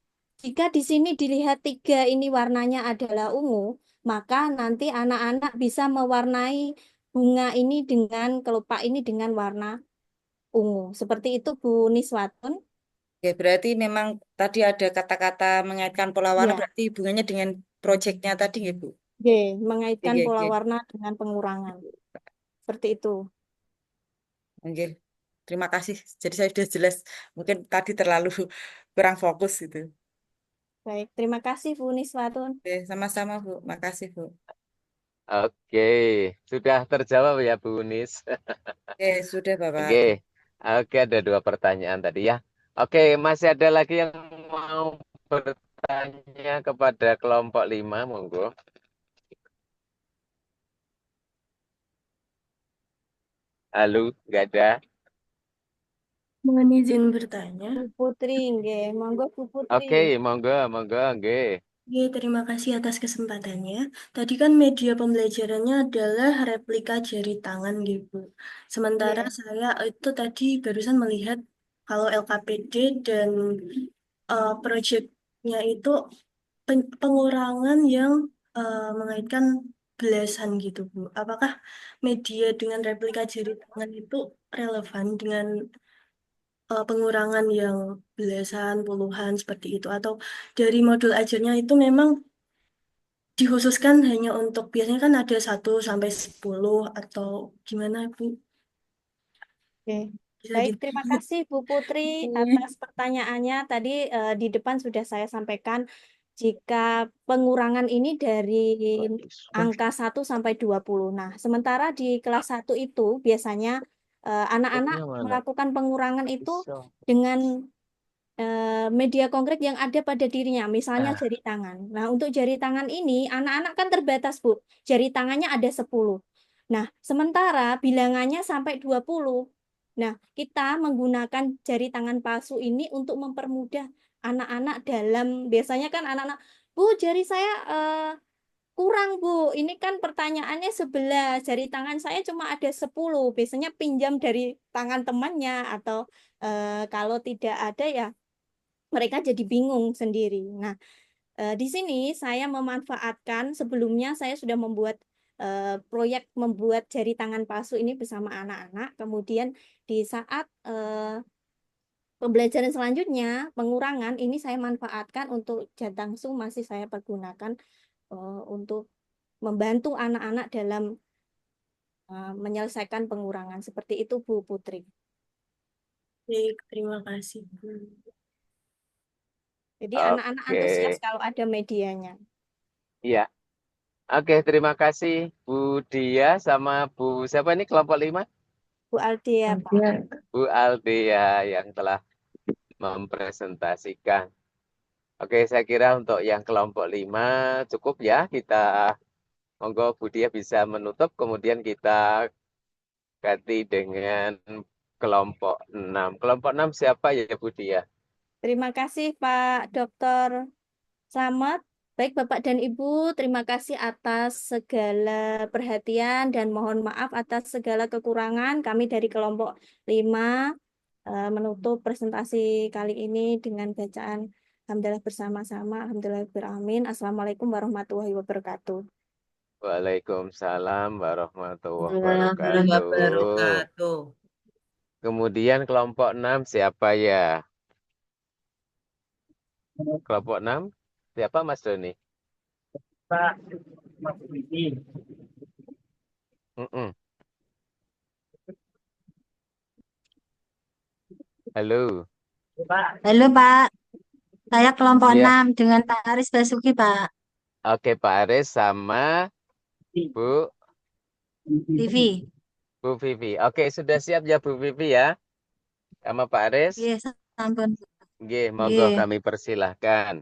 Jika di sini dilihat 3 ini warnanya adalah ungu, maka nanti anak-anak bisa mewarnai bunga ini kelopak ini dengan warna ungu. Seperti itu Bu Niswatun. Oke, berarti memang tadi ada kata-kata mengaitkan pola warna, Ya, berarti hubungannya dengan proyeknya tadi ya, Bu? G, mengaitkan pola Oke. warna dengan pengurangan. Seperti itu. Oke, terima kasih. Jadi saya sudah jelas. Mungkin tadi terlalu kurang fokus gitu. Baik, terima kasih Bu Niswatun. Oke, sama-sama, Bu. Makasih, Bu. Oke, sudah terjawab ya Bu Nis. Oke, sudah, Bapak. Oke, oke ada 2 pertanyaan tadi ya. Oke, masih ada lagi yang mau bertanya kepada kelompok 5, monggo. Halo, nggak ada. Mohon izin bertanya. Bu Putri, nggih. Monggo Bu Putri. Oke, monggo, monggo, nggih. Oke, terima kasih atas kesempatannya. Tadi kan media pembelajarannya adalah replika jari tangan gitu. Sementara Iya. saya itu tadi barusan melihat kalau LKPD dan proyeknya itu pengurangan yang mengaitkan belasan gitu, Bu. Apakah media dengan replika jari tangan itu relevan dengan pengurangan yang belasan, puluhan seperti itu, atau dari modul ajarnya itu memang dikhususkan hanya untuk biasanya kan ada 1 sampai 10 atau gimana Bu? Oke. Bisa Baik, di terima kasih Bu Putri atas pertanyaannya. Tadi di depan sudah saya sampaikan jika pengurangan ini dari angka 1 sampai 20. Nah, sementara di kelas 1 itu biasanya anak-anak Fotonya mana? melakukan pengurangan itu Bisa. dengan media konkret yang ada pada dirinya, misalnya Ah, jari tangan. Nah, untuk jari tangan ini, anak-anak kan terbatas, Bu. Jari tangannya ada 10. Nah, sementara bilangannya sampai 20. Nah, kita menggunakan jari tangan palsu ini untuk mempermudah anak-anak biasanya kan anak-anak, Bu, jari saya kurang, Bu. Ini kan pertanyaannya 11. Jari tangan saya cuma ada 10. Biasanya pinjam dari tangan temannya atau kalau tidak ada ya mereka jadi bingung sendiri. Nah, di sini saya memanfaatkan sebelumnya saya sudah membuat proyek membuat jari tangan palsu ini bersama anak-anak. Kemudian di saat pembelajaran selanjutnya, pengurangan ini saya manfaatkan untuk jatangsu masih saya pergunakan untuk membantu anak-anak dalam menyelesaikan pengurangan. Seperti itu, Bu Putri. Baik, terima kasih Bu. Jadi anak-anak oke. antusias kalau ada medianya. Iya. Oke, terima kasih Bu Dia sama Bu siapa ini kelompok 5? Bu Aldia, Pak. Ya, Bu Aldia yang telah mempresentasikan. Oke, saya kira untuk yang kelompok 5 cukup ya. Kita monggo Bu Dia bisa menutup, kemudian kita ganti dengan kelompok 6. Kelompok 6 siapa ya Bu Dia? Terima kasih Pak Dokter Slamet. Baik, Bapak dan Ibu, terima kasih atas segala perhatian dan mohon maaf atas segala kekurangan. Kami dari kelompok 5 menutup presentasi kali ini dengan bacaan Alhamdulillah bersama-sama. Alhamdulillah. Assalamualaikum warahmatullahi wabarakatuh. Waalaikumsalam warahmatullahi Warahmatullahi wabarakatuh. wabarakatuh. Kemudian kelompok 6 siapa ya? Kelompok 6 siapa Mas Doni? Pak, Mas Widi. Mm-mm. Halo. Pak, Halo Pak, saya kelompok Iya. 6 dengan Pak Aris Basuki Pak, Oke, Pak Aris sama Bu TV. Vivi. Oke, sudah siap ya Bu Vivi ya? Sama Pak Aris? Iya, sampun. Oke, monggo Iya. kami persilahkan.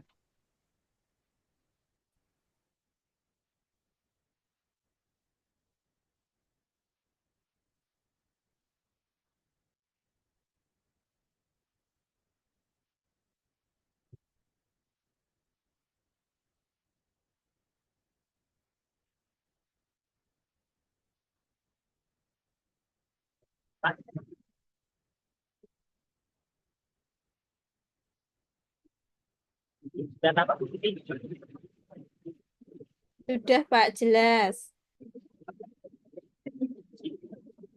Pak, data Pak Widi. Sudah, Pak, jelas.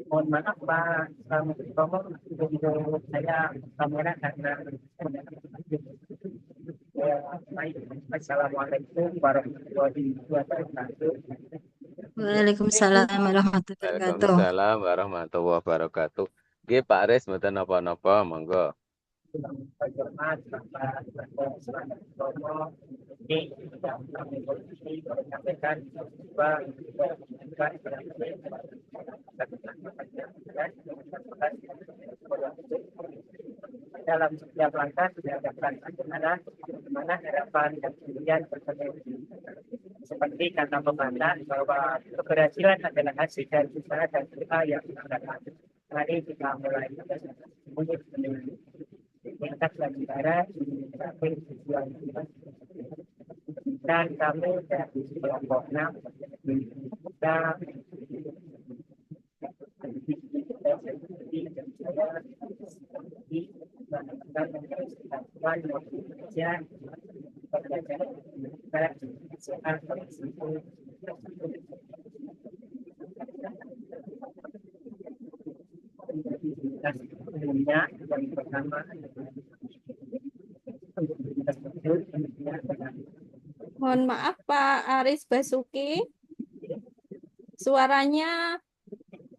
Mohon maaf Pak, video saya kamera karena Assalamualaikum warahmatullahi wabarakatuh. Waalaikumsalam warahmatullahi wabarakatuh. Waalaikumsalam warahmatullahi wabarakatuh. Oke, Pak Aris mboten napa-napa, monggo. Hormat Bapak Selamat Romo, ini kami menyampaikan bahwa dalam setiap langkah sudah ada peran bagaimana harapan dan kemudian berkoneksi. Seperti kata pepatah bahwa keberhasilan adalah hasil dari usaha dan doa yang berkata. Mari kita mulai tingkat negara mencapai tujuan kita. Dan kami dari kelompok 6 kita yang pertama Mohon maaf, Pak Aris Basuki. Suaranya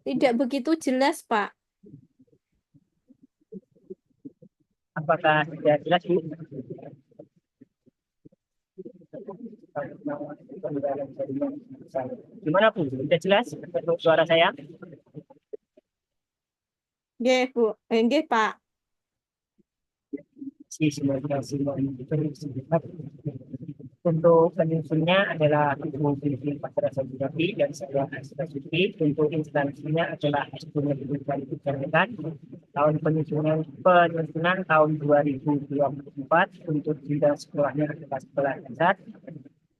tidak begitu jelas, Pak. apakah sudah jelas Bu? Gimana Bu? Sudah jelas untuk suara saya? Nggih, Bu. Nggih, Pak. Untuk penyusunnya adalah Ibu Vivi Patrasa Jurafi dan saya Basuki. Untuk instansinya adalah Eskunya Pendidikan Kecerdasan. Tahun penyusunan tahun 2024 untuk jenjang sekolahnya adalah sekolah dasar.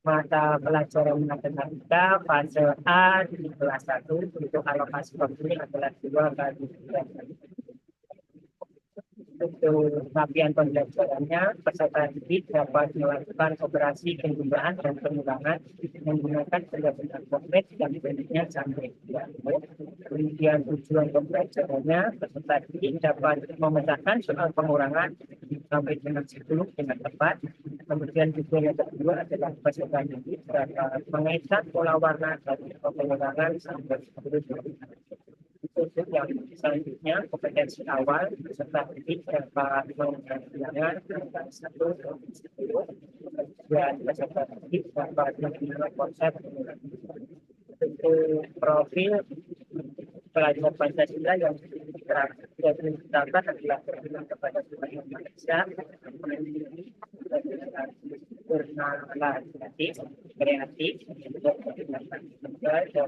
Mata pelajaran matematika fase A di kelas 1 untuk alokasi waktunya adalah 2 kali 3. Untuk latihan pembelajarannya, peserta didik dapat melakukan operasi penjumlahan dan pengulangan menggunakan benda-benda konkret yang bentuknya sampai 3. Kemudian tujuan pembelajarannya, peserta didik dapat memecahkan soal pengurangan sampai dengan 10 dengan tepat. Kemudian tujuan yang kedua adalah peserta didik dapat mengecat pola warna dari pengurangan sampai 10. Untuk yang selanjutnya, kompetensi awal peserta didik dapat mengenalnya tentang 1 sampai 10 dan peserta didik dapat mengenal konsep. Untuk profil pelajar Pancasila yang diterapkan adalah perhubungan kepada seluruh Indonesia, bernatif, kreatif, dan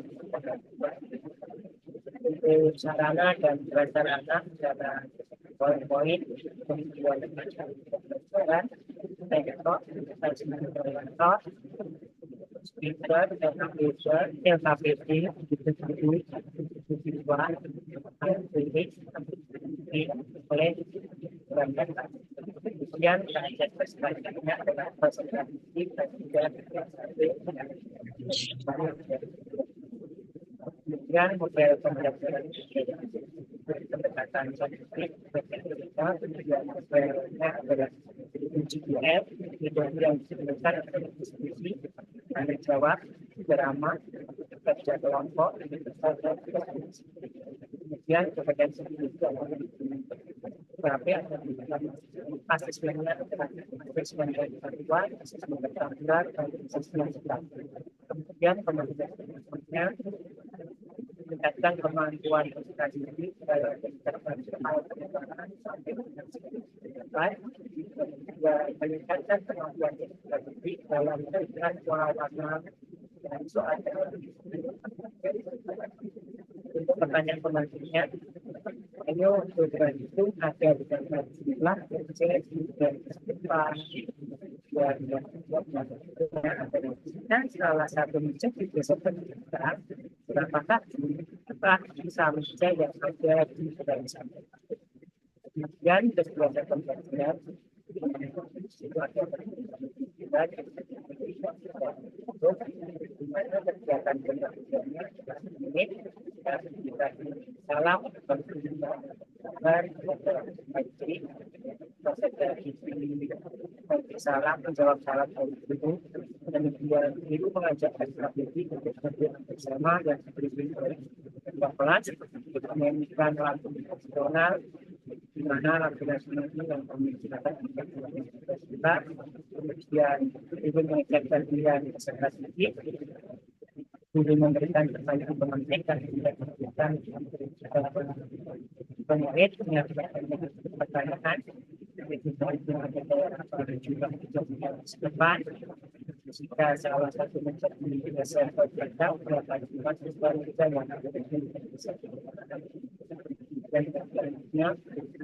untuk sarana dan prasarana secara poin-poin tujuan pembelajaran speaker, LKPD, oleh kemudian kajian selanjutnya adalah presentasi dan juga kemudian model pembelajaran pendekatan saintifik kita kemudian modelnya adalah UGF metode yang digunakan adalah diskusi, tanya jawab, drama, kerja kelompok, kemudian kompetensi itu terapi asesmennya asesmen individual, asesmen rektangular, dan asesmen sekitar. Kemudian kemudiannya meningkatkan kemampuan peserta didik dalam meningkatkan kemampuan peserta didik dalam menentukan suara dan soal. Untuk pertanyaan selanjutnya, ayo program itu ada dengan jumlah dan dan salah satu menjadi besar kita apakah kita bisa menjadi yang ada di dalam sana. Kemudian kedua pembelajaran kegiatan pembelajarannya ini salam salam menjawab salam itu dan guru mengajak strategi untuk kerja bersama dan diberi oleh kelas menyanyikan lagu nasional di mana lagu nasional ini yang pembicaraan kita kemudian ibu mengajarkan pilihan peserta didik guru memberikan pertanyaan pemantik dan tidak memberikan pemurid mengajarkan pertanyaan depan jika salah satu menjadi dasar program berlanjut baru kita yang dan selanjutnya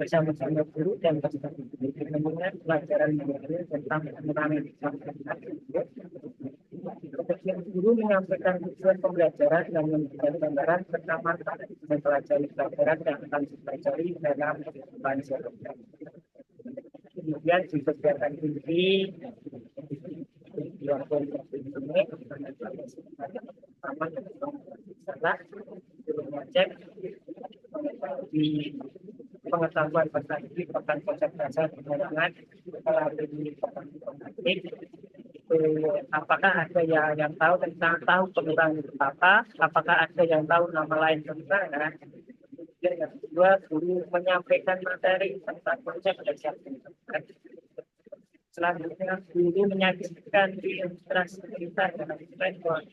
bersama-sama guru dan peserta didik mendengar pelajaran mengenai tentang pengembangan kemudian guru menyampaikan tujuan pembelajaran dan memberikan gambaran tentang manfaat mempelajari pelajaran yang akan dipelajari dalam kehidupan sehari-hari. Kemudian di kegiatan ini di pengetahuan perspektif akan konsep dasar pengembangan apakah ada yang tahu tentang pengembangan itu apa? Apakah ada yang tahu nama lain pengembangan? Dan yang kedua, guru menyampaikan materi tentang konsep dasar pengembangan. Selanjutnya, guru menyajikan di ilustrasi cerita dalam framework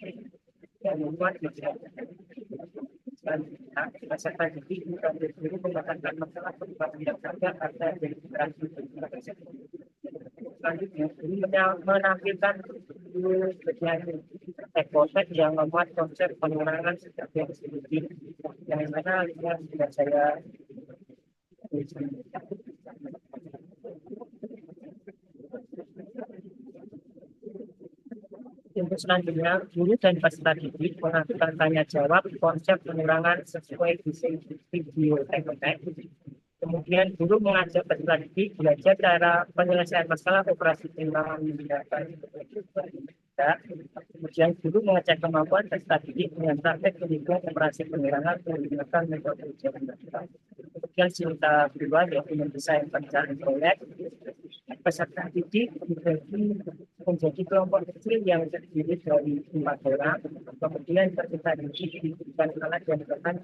yang membuat selanjutnya, peserta didik bukan guru membahasakan masalah perubahan yang ada pada ilustrasi selanjutnya, guru menampilkan bagian ekosek yang memuat konsep pengurangan setiap yang sedikit yang mana sudah saya untuk selanjutnya, guru dan peserta didik melakukan tanya jawab konsep pengurangan sesuai video teknik. Kemudian guru mengajak peserta didik belajar cara penyelesaian masalah operasi pengurangan menggunakan. Kemudian guru mengecek kemampuan peserta didik dengan praktek pendidikan operasi pengurangan menggunakan metode ujian. Kemudian cerita kedua yaitu mendesain perencanaan proyek. Peserta didik menjadi kelompok kecil yang terdiri dari 4 orang. Kemudian peserta didik diberikan alat yang berperan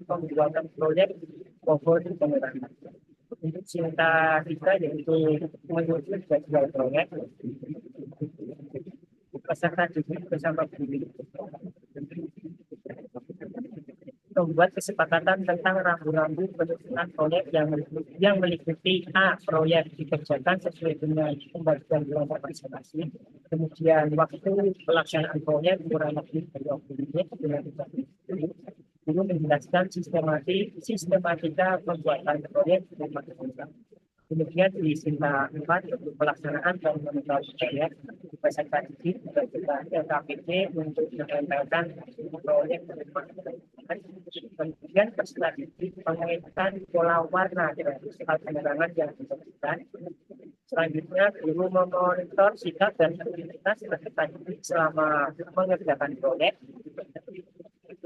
pembuatan proyek pohon pengurangan. Untuk cerita kita yaitu menyusun jadwal proyek. Peserta didik bersama guru membuat kesepakatan tentang rambu-rambu penyusunan proyek yang meliputi A. Proyek dikerjakan sesuai dengan pembagian kelompok masing-masing. Kemudian waktu pelaksanaan proyek kurang lebih 20 menit dengan guru menjelaskan sistematika pembuatan proyek dan Kemudian di Sinta 4 untuk pelaksanaan dan monitoring proyek peserta didik dan juga LKPD untuk menempelkan proyek. Kemudian peserta didik mengaitkan pola warna dan alat penerangan yang dibutuhkan. Selanjutnya, guru memonitor sikap dan aktivitas peserta didik selama mengerjakan proyek.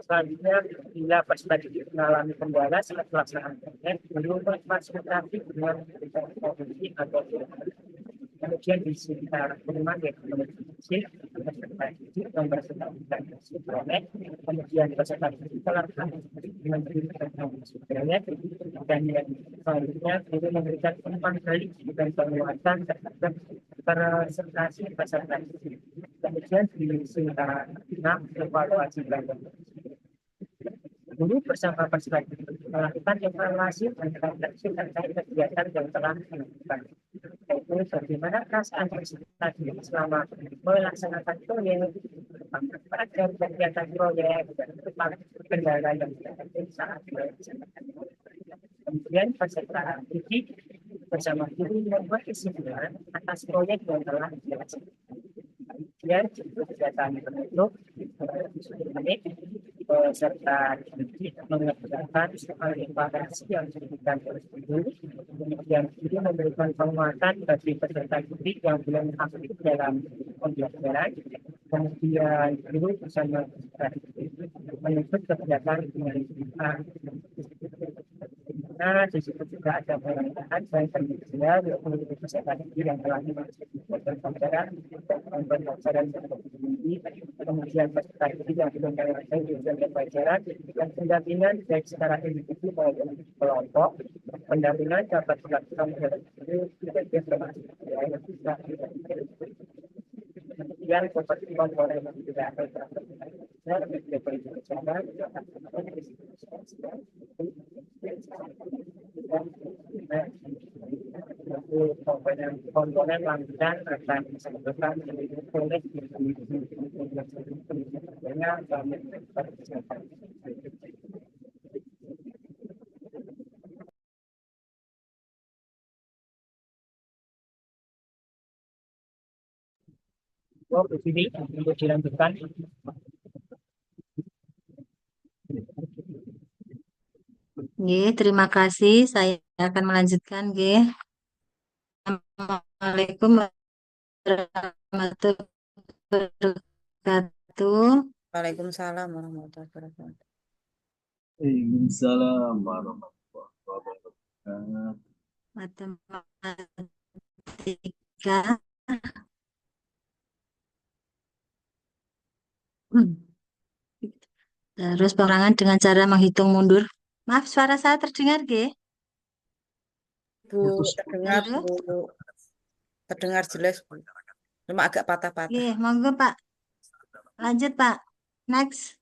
Selanjutnya, bila peserta didik mengalami kendala saat pelaksanaan proyek, guru berkonsultasi dengan provinsi atau kemudian di sekitar rumah komunikasi peserta didik yang bersangkutan proyek, kemudian peserta didik melakukan dengan proyek, dan yang selanjutnya guru memberikan umpan balik dan penguatan terhadap presentasi peserta didik. Kemudian di sekitar 6 evaluasi belajar. Guru bersama peserta didik melakukan evaluasi dan refleksi terkait kegiatan yang telah dilakukan. Yaitu bagaimana perasaan peserta didik selama melaksanakan proyek, pada kegiatan proyek, dan kendala yang terjadi saat melaksanakan. Kemudian peserta didik bersama guru membuat kesimpulan atas proyek yang telah dilaksanakan. Kemudian kegiatan penutup peserta didik mengerjakan soal evaluasi yang diberikan oleh guru. Kemudian guru memberikan penguatan bagi peserta didik yang belum aktif dalam pembelajaran. Kemudian guru bersama peserta didik menyebut kegiatan dengan nah, di situ juga ada pengarahan dan penelitian untuk peserta didik yang telah melakukan pembelajaran kemudian peserta didik yang belum melakukan pembelajaran dan pendampingan baik secara individu maupun kelompok. Pendampingan dapat dilakukan kemudian seperti komponen yang tidak komponen lanjutan akan disebutkan oleh begini untuk dilanjutkan. Terima kasih. Saya akan melanjutkan, Assalamualaikum warahmatullahi wabarakatuh. Waalaikumsalam warahmatullahi wabarakatuh. Waalaikumsalam warahmatullahi wabarakatuh. Matematika. Terus pengurangan dengan cara menghitung mundur. Maaf, suara saya terdengar, Bu, terdengar, Halo? Bu. Terdengar jelas, Bu. Cuma agak patah-patah. Monggo, Pak. Lanjut, Pak. Next.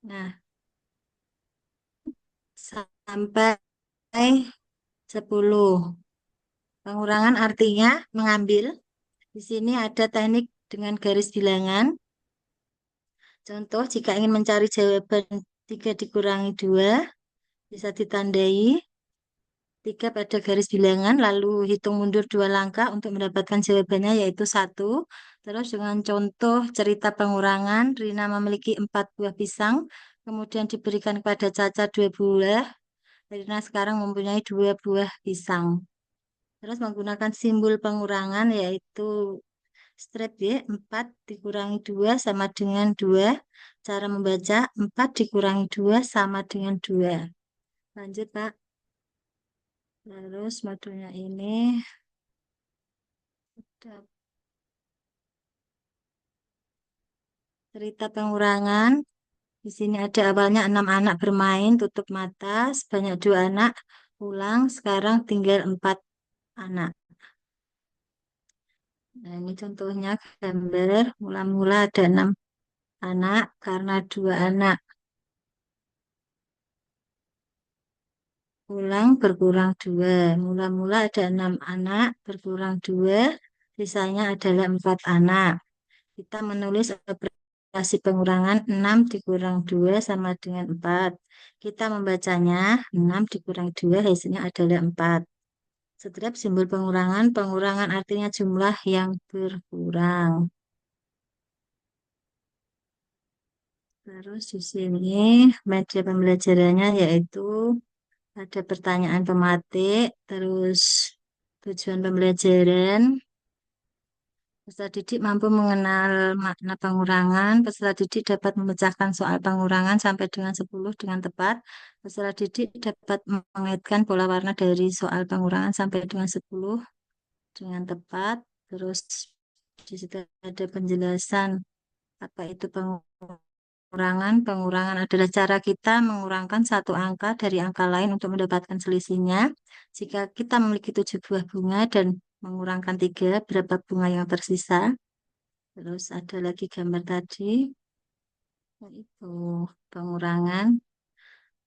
Nah, sampai 10. Pengurangan artinya mengambil. Di sini ada teknik dengan garis bilangan. Contoh, jika ingin mencari jawaban 3 dikurangi 2, bisa ditandai 3 pada garis bilangan, lalu hitung mundur 2 langkah untuk mendapatkan jawabannya, yaitu 1. Terus dengan contoh cerita pengurangan, Rina memiliki 4 buah pisang, kemudian diberikan kepada Caca 2 buah. Rina sekarang mempunyai 2 buah pisang. Terus menggunakan simbol pengurangan, yaitu strip 4 dikurangi 2 sama dengan 2. Cara membaca 4 dikurangi 2 sama dengan 2. Lanjut, Pak. Terus modulnya ini cerita pengurangan. Di sini ada awalnya 6 anak bermain, tutup mata, sebanyak 2 anak, ulang, sekarang tinggal 4 anak. Nah, ini contohnya gambar, mula-mula ada 6 anak karena 2 anak. Ulang berkurang 2. Mula-mula ada 6 anak, berkurang 2, sisanya adalah 4 anak. Kita menulis operasi pengurangan 6 dikurang 2 sama dengan 4. Kita membacanya 6 dikurang 2 hasilnya adalah 4. Setiap simbol pengurangan, pengurangan artinya jumlah yang berkurang. Terus di sini media pembelajarannya yaitu ada pertanyaan pematik, terus tujuan pembelajaran. Peserta didik mampu mengenal makna pengurangan. Peserta didik dapat memecahkan soal pengurangan sampai dengan 10 dengan tepat. Peserta didik dapat mengaitkan pola warna dari soal pengurangan sampai dengan 10 dengan tepat. Terus di situ ada penjelasan apa itu pengurangan. Pengurangan adalah cara kita mengurangkan satu angka dari angka lain untuk mendapatkan selisihnya. Jika kita memiliki 7 buah bunga dan mengurangkan 3, berapa bunga yang tersisa? Terus ada lagi gambar tadi, itu pengurangan.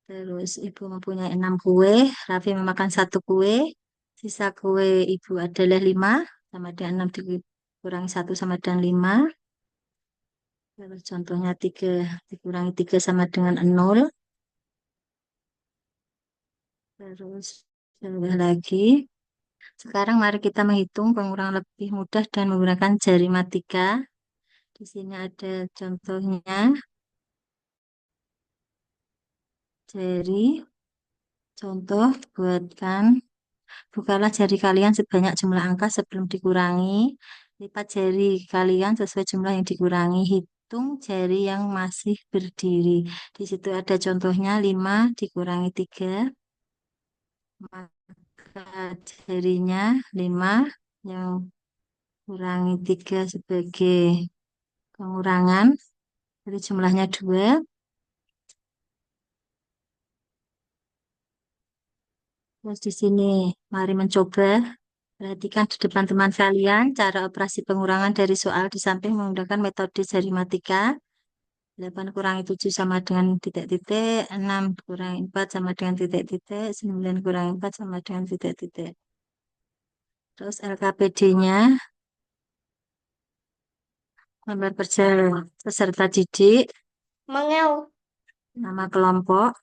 Terus ibu mempunyai 6 kue, Raffi memakan 1 kue, sisa kue ibu adalah 5, sama dengan 6 dikurangi 1 sama dengan 5. Terus contohnya 3 dikurangi 3 sama dengan 0. Terus tambah lagi. Sekarang mari kita menghitung pengurangan lebih mudah dan menggunakan jari matika. Di sini ada contohnya. Jari, contoh, buatkan. Bukalah jari kalian sebanyak jumlah angka sebelum dikurangi. Lipat jari kalian sesuai jumlah yang dikurangi. Hitung jari yang masih berdiri. Di situ ada contohnya 5 dikurangi 3. Maka jarinya 5 yang kurangi 3 sebagai pengurangan. Jadi jumlahnya 2. Terus di sini mari mencoba. Perhatikan di depan teman kalian cara operasi pengurangan dari soal di samping menggunakan metode jari matika. 8 kurangi 7 sama dengan titik-titik, 6 kurangi 4 sama dengan titik-titik, 9 kurangi 4 sama dengan titik-titik. Terus LKPD-nya, gambar peserta didik, nama kelompok,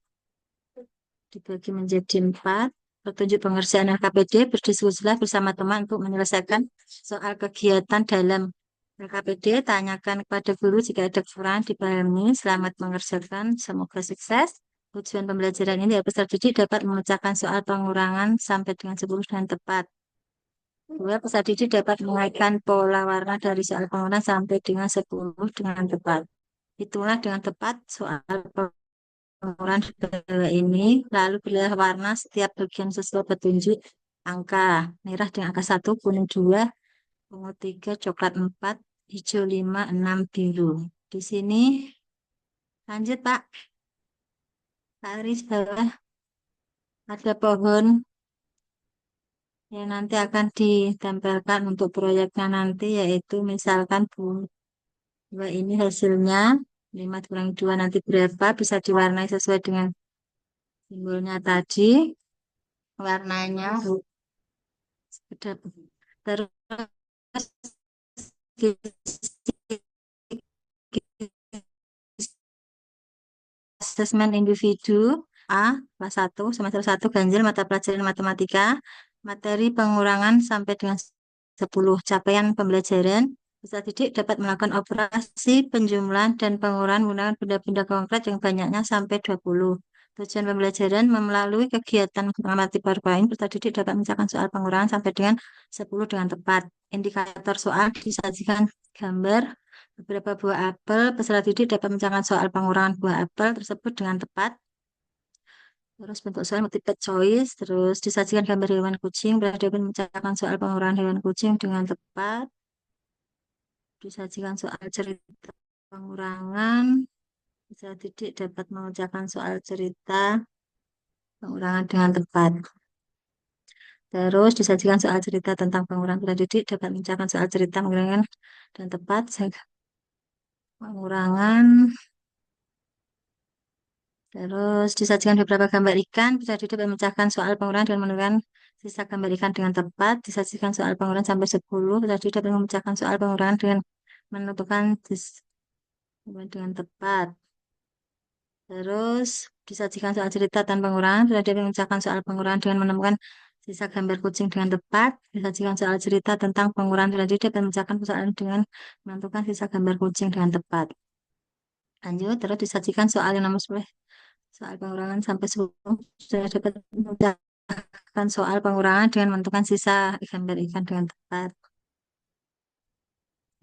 dibagi menjadi 4. Petunjuk pengerjaan LKPD, berdiskusilah bersama teman untuk menyelesaikan soal kegiatan dalam LKPD. Tanyakan kepada guru jika ada kekurangan dipahami. Selamat mengerjakan, semoga sukses. Tujuan pembelajaran ini peserta didik dapat memecahkan soal pengurangan sampai dengan 10 dengan tepat. 2. Peserta didik dapat mengaitkan pola warna dari soal pengurangan sampai dengan 10 dengan tepat. Itulah dengan tepat soal pengurangan di bawah ini, lalu pilih warna setiap bagian sesuai petunjuk angka. Merah dengan angka 1, kuning 2, ungu 3, coklat 4, hijau 5, 6, biru. Di sini lanjut Pak. Pak Aris bawah ada pohon yang nanti akan ditempelkan untuk proyeknya nanti, yaitu misalkan bunga ini hasilnya 5 kurangi 2 nanti berapa, bisa diwarnai sesuai dengan simbolnya tadi. Warnanya terus asesmen individu A kelas 1 semester 1 ganjil mata pelajaran matematika, materi pengurangan sampai dengan 10. Capaian pembelajaran, peserta didik dapat melakukan operasi penjumlahan dan pengurangan menggunakan benda-benda konkret yang banyaknya sampai 20. Tujuan pembelajaran melalui kegiatan mengamati PowerPoint, peserta didik dapat mengerjakan soal pengurangan sampai dengan 10 dengan tepat. Indikator soal disajikan gambar beberapa buah apel. Peserta didik dapat mengerjakan soal pengurangan buah apel tersebut dengan tepat. Terus bentuk soal multiple choice. Terus disajikan gambar hewan kucing. Peserta dapat mengerjakan soal pengurangan hewan kucing dengan tepat. Disajikan soal cerita pengurangan. Peserta didik dapat mengerjakan soal cerita pengurangan dengan tepat. Terus disajikan soal cerita tentang pengurangan. Peserta didik dapat mengerjakan soal cerita pengurangan dan tepat. Pengurangan. Terus disajikan beberapa gambar ikan. Peserta didik dapat memecahkan soal pengurangan dengan menentukan sisa gambar ikan dengan tepat. Disajikan soal pengurangan sampai 10. Peserta didik dapat memecahkan soal pengurangan dengan menentukan dengan tepat. Terus disajikan soal cerita tanpa pengurangan. Sudah dia memecahkan soal pengurangan dengan menemukan sisa gambar kucing dengan tepat. Disajikan soal cerita tentang pengurangan. Sudah dia memecahkan persoalan dengan menentukan sisa gambar kucing dengan tepat. Lanjut, terus disajikan soal yang nomor 10. Soal pengurangan sampai 10. Sudah dapat memecahkan soal pengurangan dengan menentukan sisa gambar ikan dengan tepat.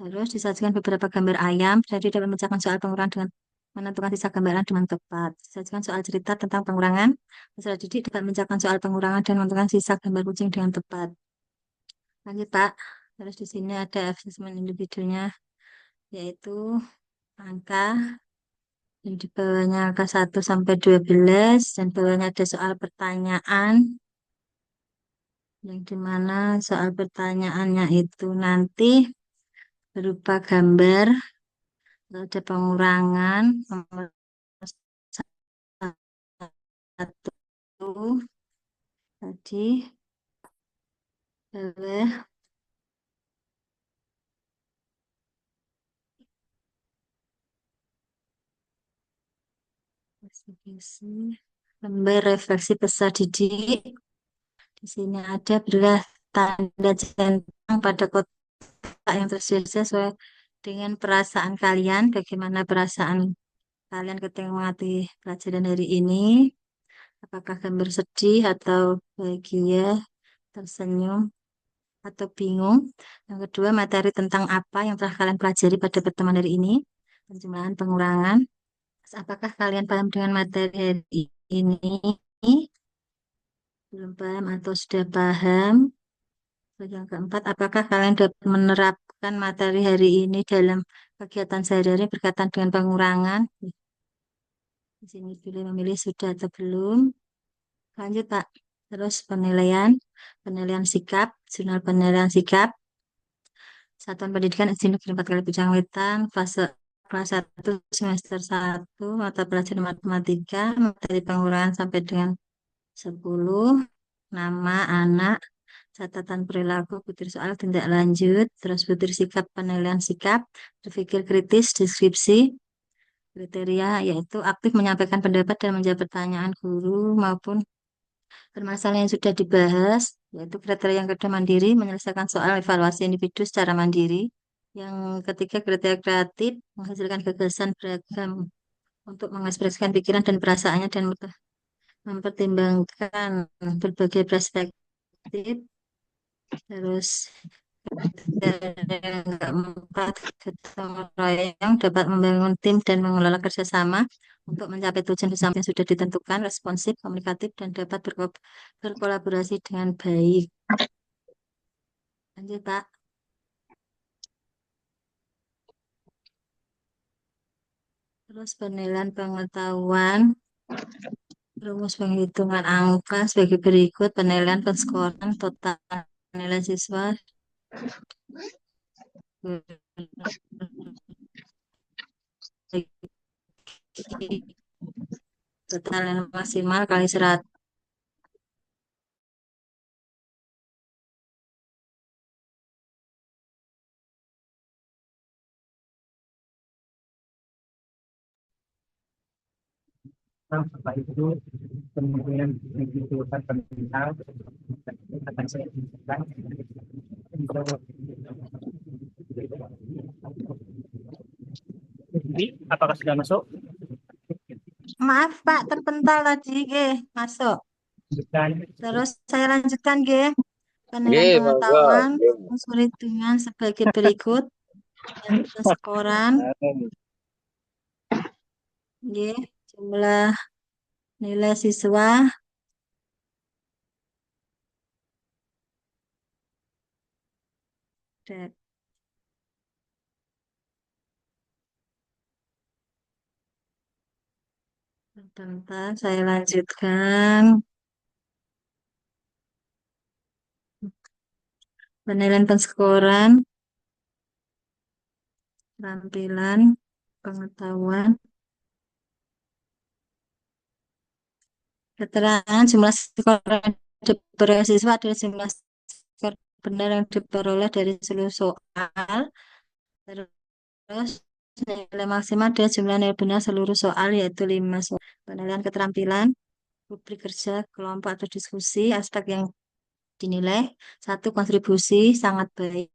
Terus disajikan beberapa gambar ayam. Jadi dapat memecahkan soal pengurangan dengan menentukan sisa gambaran dengan tepat. Disajikan soal cerita tentang pengurangan. Peserta didik dapat memecahkan soal pengurangan dan menentukan sisa gambar kucing dengan tepat. Lanjut, Pak. Terus di sini ada assessment individunya, yaitu angka. Yang di bawahnya angka 1 sampai 12. Dan bawahnya ada soal pertanyaan. Yang dimana soal pertanyaannya itu nanti berupa gambar. Ada pengurangan nomor 1 tadi bawah gambar refleksi peserta didik. Di sini ada belah tanda centang pada kotak yang tersedia sesuai dengan perasaan kalian. Bagaimana perasaan kalian ketika mengerti pelajaran hari ini? Apakah gambar sedih atau bahagia, tersenyum, atau bingung? Yang kedua, materi tentang apa yang telah kalian pelajari pada pertemuan hari ini? Penjumlahan pengurangan. Apakah kalian paham dengan materi hari ini? Belum paham atau sudah paham? Yang keempat, apakah kalian dapat menerapkan materi hari ini dalam kegiatan sehari-hari berkaitan dengan pengurangan? Di sini pilih memilih sudah atau belum. Lanjut, Pak. Terus penilaian, penilaian sikap, jurnal penilaian sikap. Satuan pendidikan SD Negeri 4 Kali Bujang Wetan, fase kelas 1 semester 1, mata pelajaran matematika, materi pengurangan sampai dengan 10, nama anak, catatan perilaku, butir soal, tindak lanjut, terus butir sikap, penilaian sikap, berpikir kritis, deskripsi, kriteria yaitu aktif menyampaikan pendapat dan menjawab pertanyaan guru maupun permasalahan yang sudah dibahas, yaitu kriteria yang kedua mandiri, menyelesaikan soal evaluasi individu secara mandiri. Yang ketiga kriteria kreatif, menghasilkan gagasan beragam untuk mengekspresikan pikiran dan perasaannya dan mempertimbangkan berbagai perspektif. Terus yang keempat, gotong royong dapat membangun tim dan mengelola kerjasama untuk mencapai tujuan bersama yang sudah ditentukan, responsif, komunikatif, dan dapat berkolaborasi dengan baik. Lanjut, Pak. Terus penilaian pengetahuan, rumus penghitungan angka sebagai berikut, penilaian penskoran total nilai siswa total yang maksimal kali 100. Bapak Ibu, kemudian dibutuhkan pengenal akan saya tunjukkan. Jadi, apakah sudah masuk? Maaf, Pak, terpental tadi, masuk. Bukan. Terus saya lanjutkan, penilaian Nggih, pengetahuan, monggo. unsur perhitungan sebagai berikut. Yang penskoran, jumlah nilai siswa, Bentar, saya lanjutkan. Penilaian penskoran, tampilan, pengetahuan, keterangan jumlah skor yang diperoleh siswa adalah jumlah skor benar yang diperoleh dari seluruh soal. Terus nilai maksimal dan jumlah nilai benar seluruh soal yaitu 5 soal. Penilaian keterampilan, rubrik kerja, kelompok atau diskusi, aspek yang dinilai. 1. Kontribusi, sangat baik.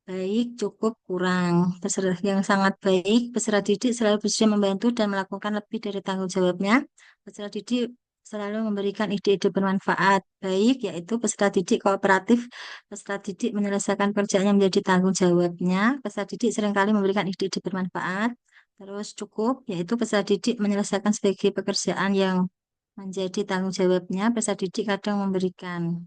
Baik, cukup, kurang. Peserta yang sangat baik, peserta didik selalu bersedia membantu dan melakukan lebih dari tanggung jawabnya. Peserta didik selalu memberikan ide-ide bermanfaat. Baik, yaitu peserta didik kooperatif, peserta didik menyelesaikan pekerjaan yang menjadi tanggung jawabnya. Peserta didik seringkali memberikan ide-ide bermanfaat. Terus cukup, yaitu peserta didik menyelesaikan sebagai pekerjaan yang menjadi tanggung jawabnya. Peserta didik kadang memberikan.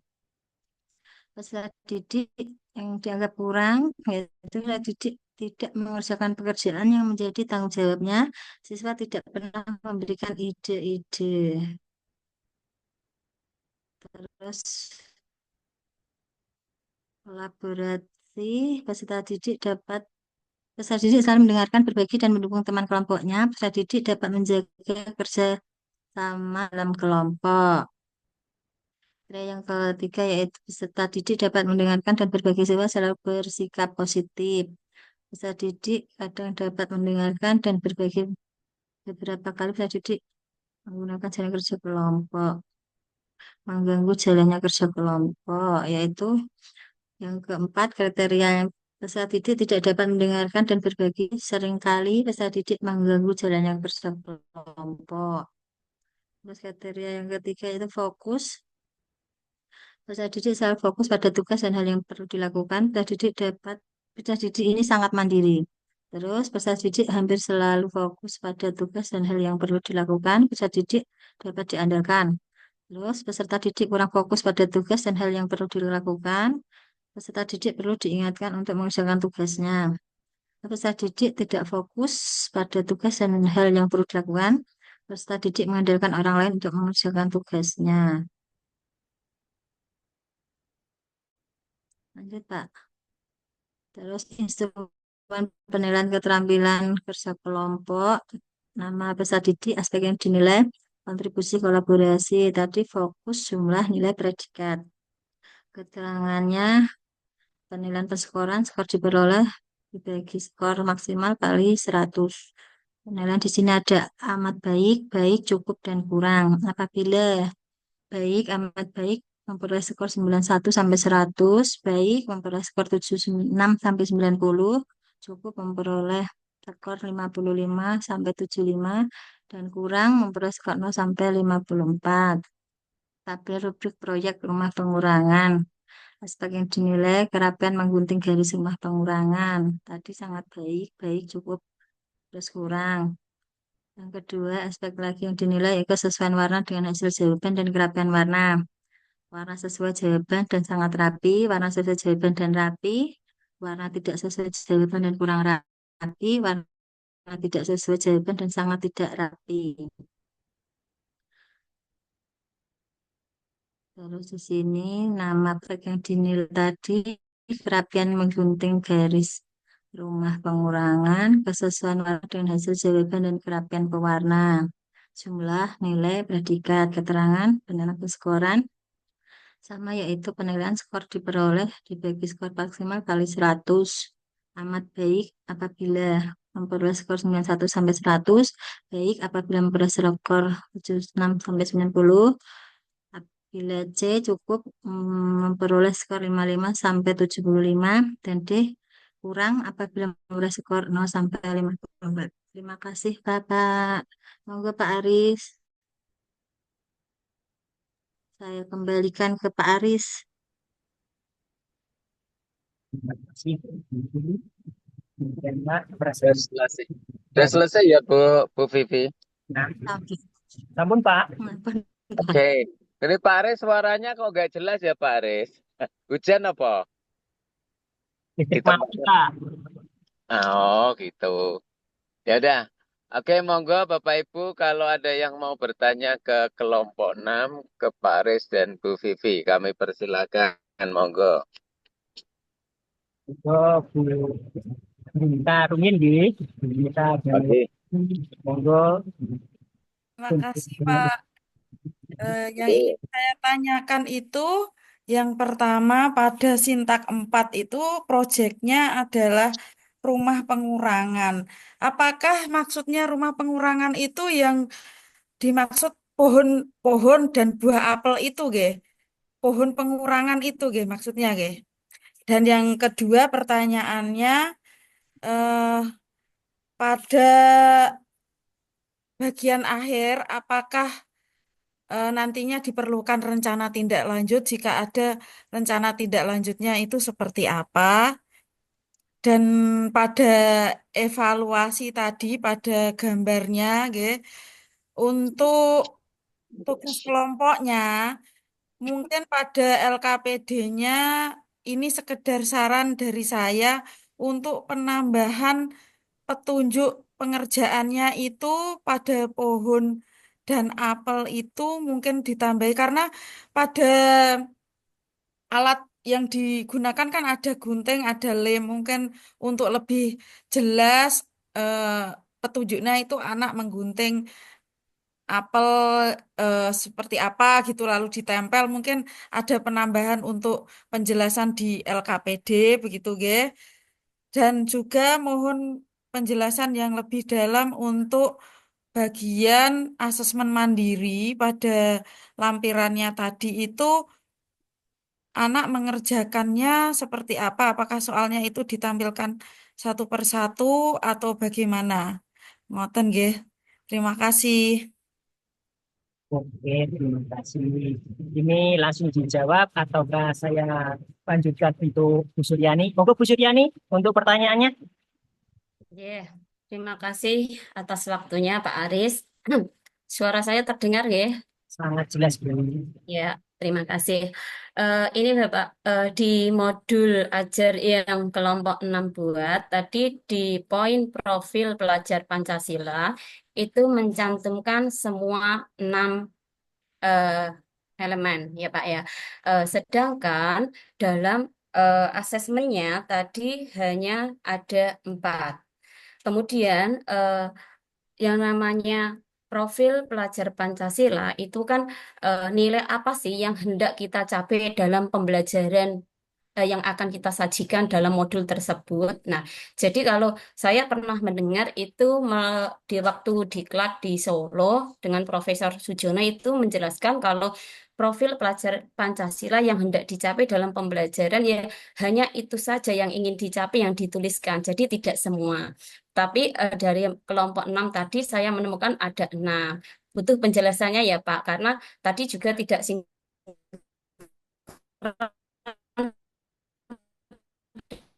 Peserta didik yang dianggap kurang, yaitu peserta didik tidak mengerjakan pekerjaan yang menjadi tanggung jawabnya, siswa tidak pernah memberikan ide-ide. Terus kolaborasi, peserta didik selalu mendengarkan, berbagi, dan mendukung teman kelompoknya. Peserta didik dapat menjaga kerja sama dalam kelompok. Yang ketiga yaitu peserta didik dapat mendengarkan dan berbagi siswa selalu bersikap positif. Peserta didik kadang dapat mendengarkan dan berbagi beberapa kali peserta didik menggunakan jalan kerja kelompok, mengganggu jalannya kerja kelompok, yaitu yang keempat kriteria yang peserta didik tidak dapat mendengarkan dan berbagi seringkali peserta didik mengganggu jalannya kerja kelompok. Terus kriteria yang ketiga itu fokus. Peserta didik selalu fokus pada tugas dan hal yang perlu dilakukan. Peserta didik ini sangat mandiri. Terus peserta didik hampir selalu fokus pada tugas dan hal yang perlu dilakukan. Peserta didik dapat diandalkan. Terus peserta didik kurang fokus pada tugas dan hal yang perlu dilakukan. Peserta didik perlu diingatkan untuk mengerjakan tugasnya. Peserta didik tidak fokus pada tugas dan hal yang perlu dilakukan. Peserta didik mengandalkan orang lain untuk mengerjakan tugasnya. Lanjut, Pak. Terus instrumen penilaian keterampilan kerja kelompok, nama peserta didik, aspek yang dinilai, kontribusi kolaborasi, tadi fokus, jumlah, nilai, predikat. Keterangannya, penilaian perskoran, skor diperoleh dibagi skor maksimal kali 100. Penilaian di sini ada amat baik, baik, cukup, dan kurang. Apabila baik, amat baik, memperoleh skor 91 sampai 100, baik memperoleh skor 76 sampai 90, cukup memperoleh skor 55 sampai 75, dan kurang memperoleh skor 0 sampai 54. Tabel rubrik proyek rumah pengurangan. Aspek yang dinilai kerapian menggunting garis rumah pengurangan. Tadi sangat baik, baik, cukup, terus kurang. Yang kedua, aspek lagi yang dinilai yaitu kesesuaian warna dengan hasil jawaban dan kerapian warna. Warna sesuai jawaban dan sangat rapi, warna sesuai jawaban dan rapi, warna tidak sesuai jawaban dan kurang rapi, warna tidak sesuai jawaban dan sangat tidak rapi. Terus di sini nama proyek yang dinilai tadi, kerapian menggunting garis rumah pengurangan, kesesuaian warna dengan hasil jawaban dan kerapian pewarna. Jumlah, nilai, predikat, keterangan, penilaian perskoran, sama yaitu penilaian skor diperoleh dibagi skor maksimal kali 100. Amat baik apabila memperoleh skor 91 sampai 100, baik apabila memperoleh skor 76 sampai 90, apabila C cukup memperoleh skor 55 sampai 75, dan D kurang apabila memperoleh skor 0 sampai 54. Terima kasih Bapak. Monggo Pak Aris. Saya kembalikan ke Pak Aris. Terima kasih. Kemudian, Pak, Sudah selesai. Sudah selesai ya Bu Vivi. Nah, Oke. sampun Pak. Maafkan, Pak. Oke. Ini Pak Aris suaranya kok nggak jelas ya Pak Aris? Hujan apa? Titik Di tempat. maaf Pak. Oh gitu. Ya udah. Oke, monggo Bapak Ibu kalau ada yang mau bertanya ke kelompok 6, ke Pak Aris dan Bu Vivi, kami persilakan. Monggo. Bu Minta Rumin di Minta Oke. monggo. Terima kasih Pak. Yang ingin saya tanyakan itu yang pertama pada sintak 4 itu proyeknya adalah rumah pengurangan. Apakah maksudnya rumah pengurangan itu yang dimaksud pohon-pohon dan buah apel itu, ge? Pohon pengurangan itu, ge, maksudnya, ge. Dan yang kedua pertanyaannya, eh, pada bagian akhir, apakah nantinya diperlukan rencana tindak lanjut? Jika ada rencana tindak lanjutnya itu seperti apa? Dan pada evaluasi tadi, pada gambarnya, nggih, untuk tugas kelompoknya, mungkin pada LKPD-nya ini sekedar saran dari saya untuk penambahan petunjuk pengerjaannya itu pada pohon dan apel itu mungkin ditambahi karena pada alat yang digunakan kan ada gunting, ada lem. Mungkin untuk lebih jelas eh, petunjuknya itu anak menggunting apel seperti apa gitu lalu ditempel. Mungkin ada penambahan untuk penjelasan di LKPD begitu, Ge. Dan juga mohon penjelasan yang lebih dalam untuk bagian asesmen mandiri pada lampirannya tadi itu anak mengerjakannya seperti apa? Apakah soalnya itu ditampilkan satu persatu atau bagaimana? Ngoten nggih. Terima kasih. Oke, terima kasih. Ini langsung dijawab ataukah saya lanjutkan untuk Bu Suryani? Monggo Bu Suryani untuk pertanyaannya. Terima kasih atas waktunya Pak Aris. Suara saya terdengar ya? Sangat jelas, Bu. Ya, terima kasih. Ini Bapak, di modul ajar yang kelompok 6 buat, tadi di poin profil pelajar Pancasila, itu mencantumkan semua 6 eh, elemen, ya Pak ya. Sedangkan dalam asesmennya tadi hanya ada 4. Kemudian yang namanya profil pelajar Pancasila itu kan nilai apa sih yang hendak kita capai dalam pembelajaran yang akan kita sajikan dalam modul tersebut. Nah, jadi kalau saya pernah mendengar itu di waktu diklat di Solo dengan Profesor Sujono itu menjelaskan kalau profil pelajar Pancasila yang hendak dicapai dalam pembelajaran ya hanya itu saja yang ingin dicapai yang dituliskan. Jadi tidak semua. Tapi dari kelompok 6 tadi saya menemukan ada 6. Butuh penjelasannya ya Pak, karena tadi juga tidak sinkron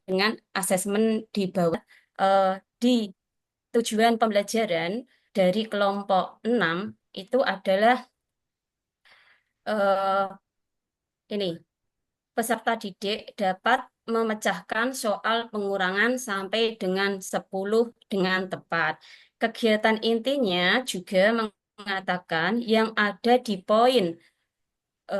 dengan asesmen di bawah di tujuan pembelajaran dari kelompok 6 itu adalah ini peserta didik dapat memecahkan soal pengurangan sampai dengan 10 dengan tepat. Kegiatan intinya juga mengatakan yang ada di poin 2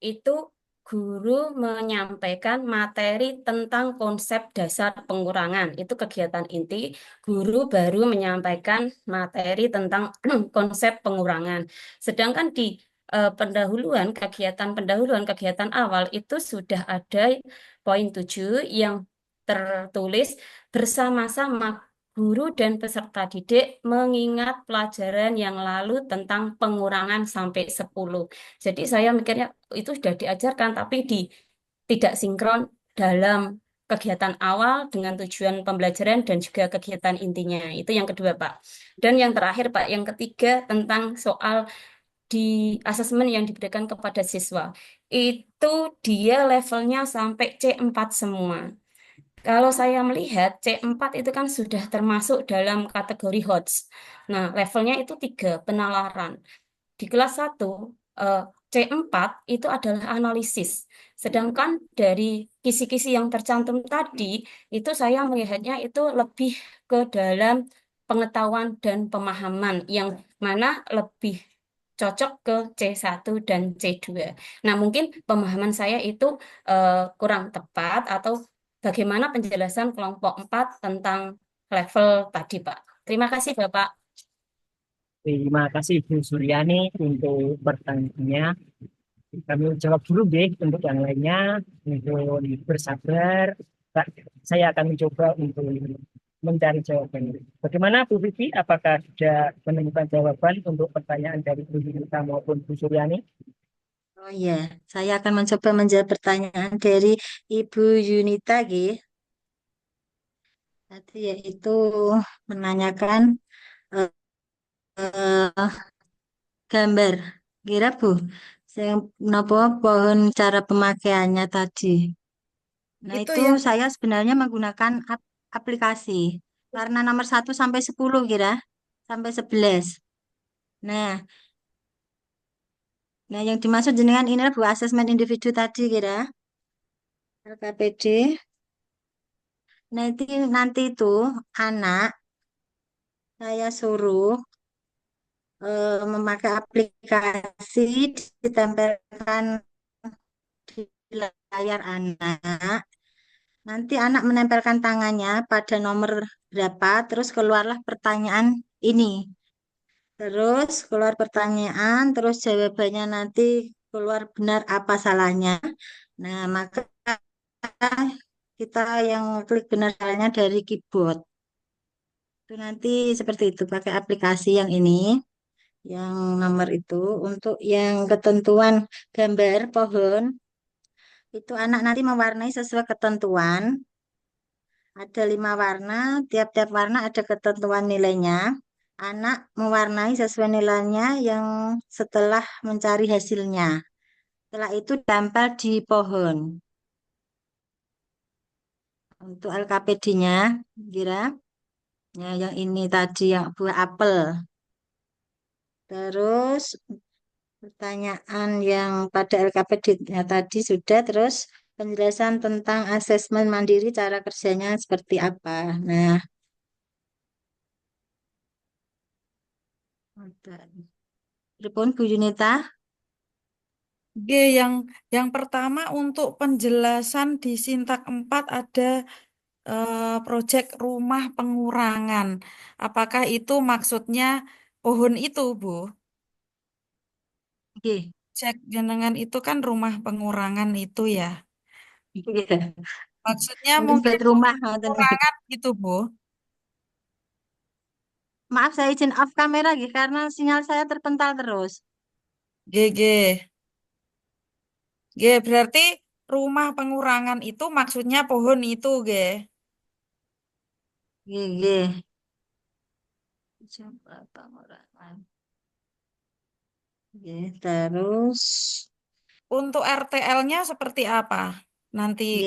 itu guru menyampaikan materi tentang konsep dasar pengurangan. Itu kegiatan inti. Guru baru menyampaikan materi tentang konsep pengurangan. Sedangkan di kegiatan kegiatan awal itu sudah ada poin 7 yang tertulis bersama-sama guru dan peserta didik mengingat pelajaran yang lalu tentang pengurangan sampai 10. Jadi saya mikirnya itu sudah diajarkan tapi tidak sinkron dalam kegiatan awal dengan tujuan pembelajaran dan juga kegiatan intinya. Itu yang kedua, Pak. Dan yang terakhir, Pak, yang ketiga tentang soal di asesmen yang diberikan kepada siswa. Itu dia levelnya sampai C4 semua. Kalau saya melihat C4 itu kan sudah termasuk dalam kategori HOTS. Nah, levelnya itu 3, penalaran. Di kelas 1, C4 itu adalah analisis. Sedangkan dari kisi-kisi yang tercantum tadi, itu saya melihatnya itu lebih ke dalam pengetahuan dan pemahaman, yang mana lebih cocok ke C1 dan C2. Nah, mungkin pemahaman saya itu kurang tepat atau bagaimana penjelasan kelompok 4 tentang level tadi, Pak. Terima kasih, Bapak. Terima kasih Bu Suryani untuk pertanyaannya. Kami jawab dulu deh untuk yang lainnya, mohon bersabar. Pak, saya akan mencoba untuk mencari jawaban. Bagaimana Bu Vivi? Apakah sudah menemukan jawaban untuk pertanyaan dari Bu Yunita maupun Bu Suryani? Oh iya, saya akan mencoba menjawab pertanyaan dari Ibu Yunita, G. Tadi yaitu menanyakan eh, eh, gambar. Kira Bu, saya nopo pohon cara pemakaiannya tadi. Nah Itu itu yang saya sebenarnya menggunakan aplikasi. Karena nomor 1 sampai 10 kira, sampai 11. Nah, nah yang dimaksud jenengan ini Bu asesmen individu tadi kira, LKPD. Nah itu nanti itu anak saya suruh memakai aplikasi ditempelkan di layar anak. Nanti anak menempelkan tangannya pada nomor berapa, terus keluarlah pertanyaan ini. Terus keluar pertanyaan, terus jawabannya nanti keluar benar apa salahnya. Nah, maka kita yang klik benar salahnya dari keyboard. Itu nanti seperti itu pakai aplikasi yang ini, yang nomor itu. Untuk yang ketentuan gambar pohon, itu anak nanti mewarnai sesuai ketentuan. Ada 5 warna, tiap-tiap warna ada ketentuan nilainya. Anak mewarnai sesuai nilainya yang setelah mencari hasilnya. Setelah itu tempel di pohon. Untuk LKPD-nya, kira ya, yang ini tadi yang buah apel. Terus pertanyaan yang pada LKPD-nya tadi sudah, terus penjelasan tentang asesmen mandiri cara kerjanya seperti apa. Nah, ada. Pripun Bu Yunita? G yang pertama untuk penjelasan di Sintak 4 ada proyek rumah pengurangan. Apakah itu maksudnya pohon itu, Bu? Oke. Cek jenengan itu kan rumah pengurangan itu ya. Iya. Maksudnya Mungkin mungkin buat rumah. pengurangan gitu, Bu. Maaf, saya izin off kamera gitu karena sinyal saya terpental terus. GG. G berarti rumah pengurangan itu maksudnya pohon itu, G. GG. Coba pengurangan. Oke, terus Untuk RTL-nya seperti apa? Nanti G,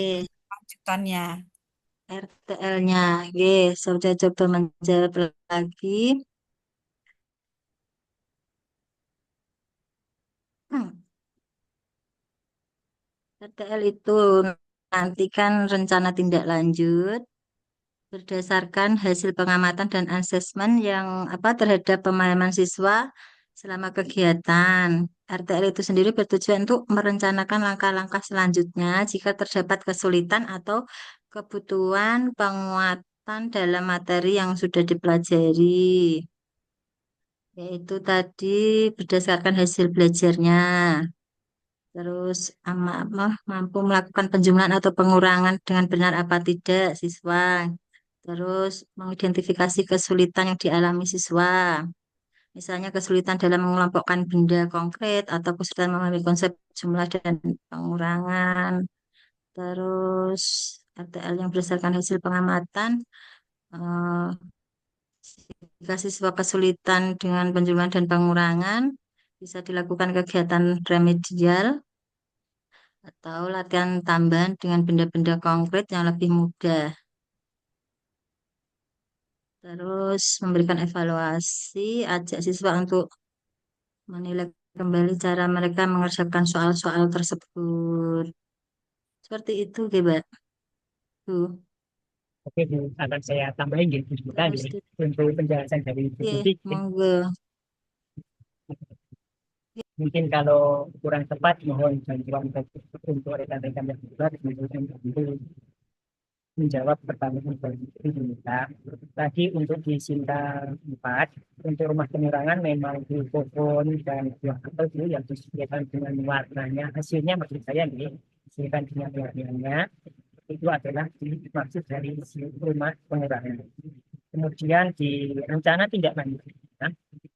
lanjutannya. RTL-nya. G, saya coba menjawab lagi. RTL itu nantikan rencana tindak lanjut berdasarkan hasil pengamatan dan asesmen yang apa terhadap pemahaman siswa selama kegiatan. RTL itu sendiri bertujuan untuk merencanakan langkah-langkah selanjutnya jika terdapat kesulitan atau kebutuhan penguatan dalam materi yang sudah dipelajari. Yaitu tadi berdasarkan hasil belajarnya. Terus mampu melakukan penjumlahan atau pengurangan dengan benar apa tidak siswa. Terus mengidentifikasi kesulitan yang dialami siswa. Misalnya kesulitan dalam mengelompokkan benda konkret atau kesulitan memahami konsep jumlah dan pengurangan. Terus RTL yang berdasarkan hasil pengamatan. eh, Jika siswa kesulitan dengan penjumlahan dan pengurangan, bisa dilakukan kegiatan remedial atau latihan tambahan dengan benda-benda konkret yang lebih mudah. Terus memberikan evaluasi, ajak siswa untuk menilai kembali cara mereka mengerjakan soal-soal tersebut. Seperti itu, Mbak. Bu. Oke, Bu, akan saya tambahin gitu Terus tadi untuk penjelasan dari Bu Vivi. monggo. Mungkin kalau kurang tepat mohon bantuan untuk rekan-rekan yang juga. menjawab pertanyaan dari kita. Tadi untuk di Sinta 4, untuk rumah penyerangan memang di pohon dan buah apel itu yang disediakan dengan warnanya, hasilnya maksud saya nih, disediakan dengan warnanya, itu adalah dimaksud dari si rumah penyerangan. Kemudian di rencana tindak lanjutnya,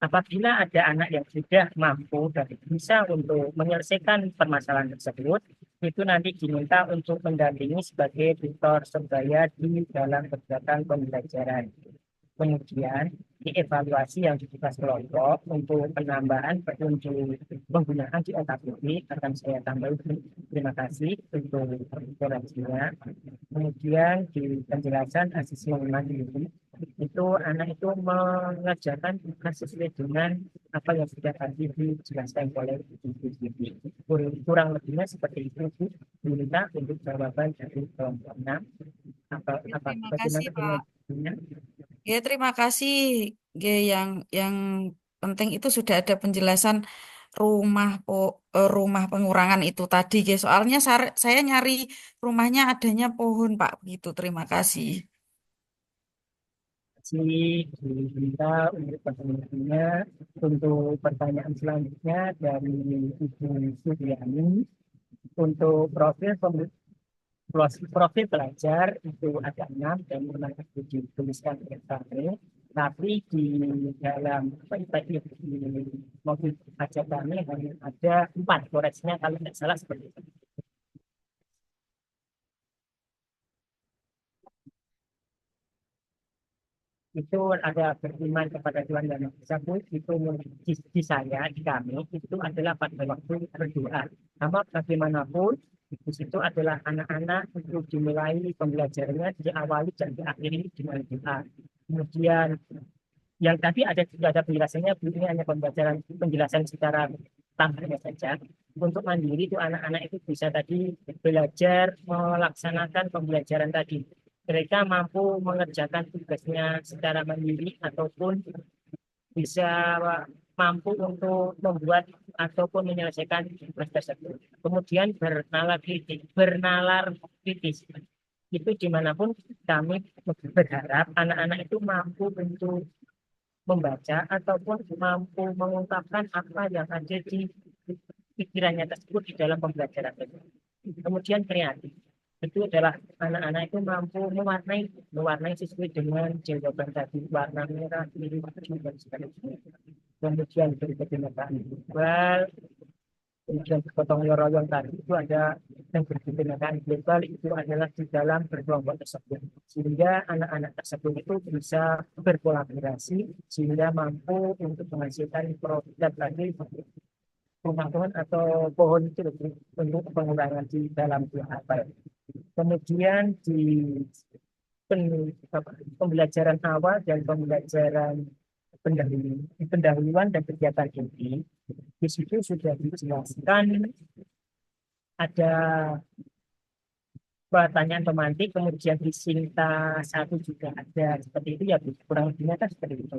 apabila ada anak yang sudah mampu dan bisa untuk menyelesaikan permasalahan tersebut, itu nanti diminta untuk mendampingi sebagai tutor sebaya di dalam kegiatan pembelajaran. Kemudian dievaluasi yang di tugas kelompok untuk penambahan petunjuk penggunaan di OKBP akan saya tambahkan. Terima kasih untuk informasinya. Kemudian di penjelasan asesmen mandiri itu anak itu mengerjakan tugas sesuai dengan apa yang sudah tadi dijelaskan oleh Ibu. Kurang lebihnya seperti itu Bu. Diminta untuk jawaban dari kelompok 6. Terima kasih, Bagaimana Pak. dengan Ya, terima kasih. Ya, yang penting itu sudah ada penjelasan rumah pengurangan itu tadi, ya. Soalnya saya nyari rumahnya adanya pohon, Pak. Begitu. Terima kasih. diminta untuk pertanyaannya. Untuk pertanyaan selanjutnya dari Ibu Suryani, untuk profil pelajar itu ada 6 dan memang itu dituliskan SKP, tapi di dalam tadi di mobil pajak kami hanya ada 4, koreksinya kalau tidak salah seperti itu. Itu ada beriman kepada Tuhan dan Maha Esa itu di saya, di kami itu adalah pada waktu berdoa. Sama bagaimanapun di situ adalah anak-anak untuk dimulai pembelajarannya diawali dan diakhiri dengan doa. Kemudian yang tadi ada penjelasannya, ini hanya penjelasan secara tambahannya saja. Untuk mandiri itu anak-anak itu bisa tadi belajar melaksanakan pembelajaran tadi. Mereka mampu mengerjakan tugasnya secara mandiri ataupun bisa mampu untuk membuat ataupun menyelesaikan tugas tersebut. Kemudian bernalar kritis. Itu dimanapun kami berharap anak-anak itu mampu untuk membaca ataupun mampu mengungkapkan apa yang ada di pikirannya tersebut di dalam pembelajaran tersebut. Kemudian kreatif. Itu adalah anak-anak itu mampu mewarnai sesuai dengan jawaban tadi, warna merah, biru, hijau, dan sebagainya. Kemudian berikutnya Pak Iqbal, kemudian gotong royong tadi itu ada yang berkebinekaan global itu adalah di dalam berkelompok tersebut, sehingga anak-anak tersebut itu bisa berkolaborasi sehingga mampu untuk menghasilkan produk tadi rumah-rumah atau pohon itu untuk pengurangan di dalam apa. Kemudian di pembelajaran awal dan pembelajaran pendahuluan dan kegiatan inti, di situ sudah dijelaskan ada pertanyaan pemantik, kemudian di Sinta 1 juga ada seperti itu ya, kurang lebihnya kan seperti itu.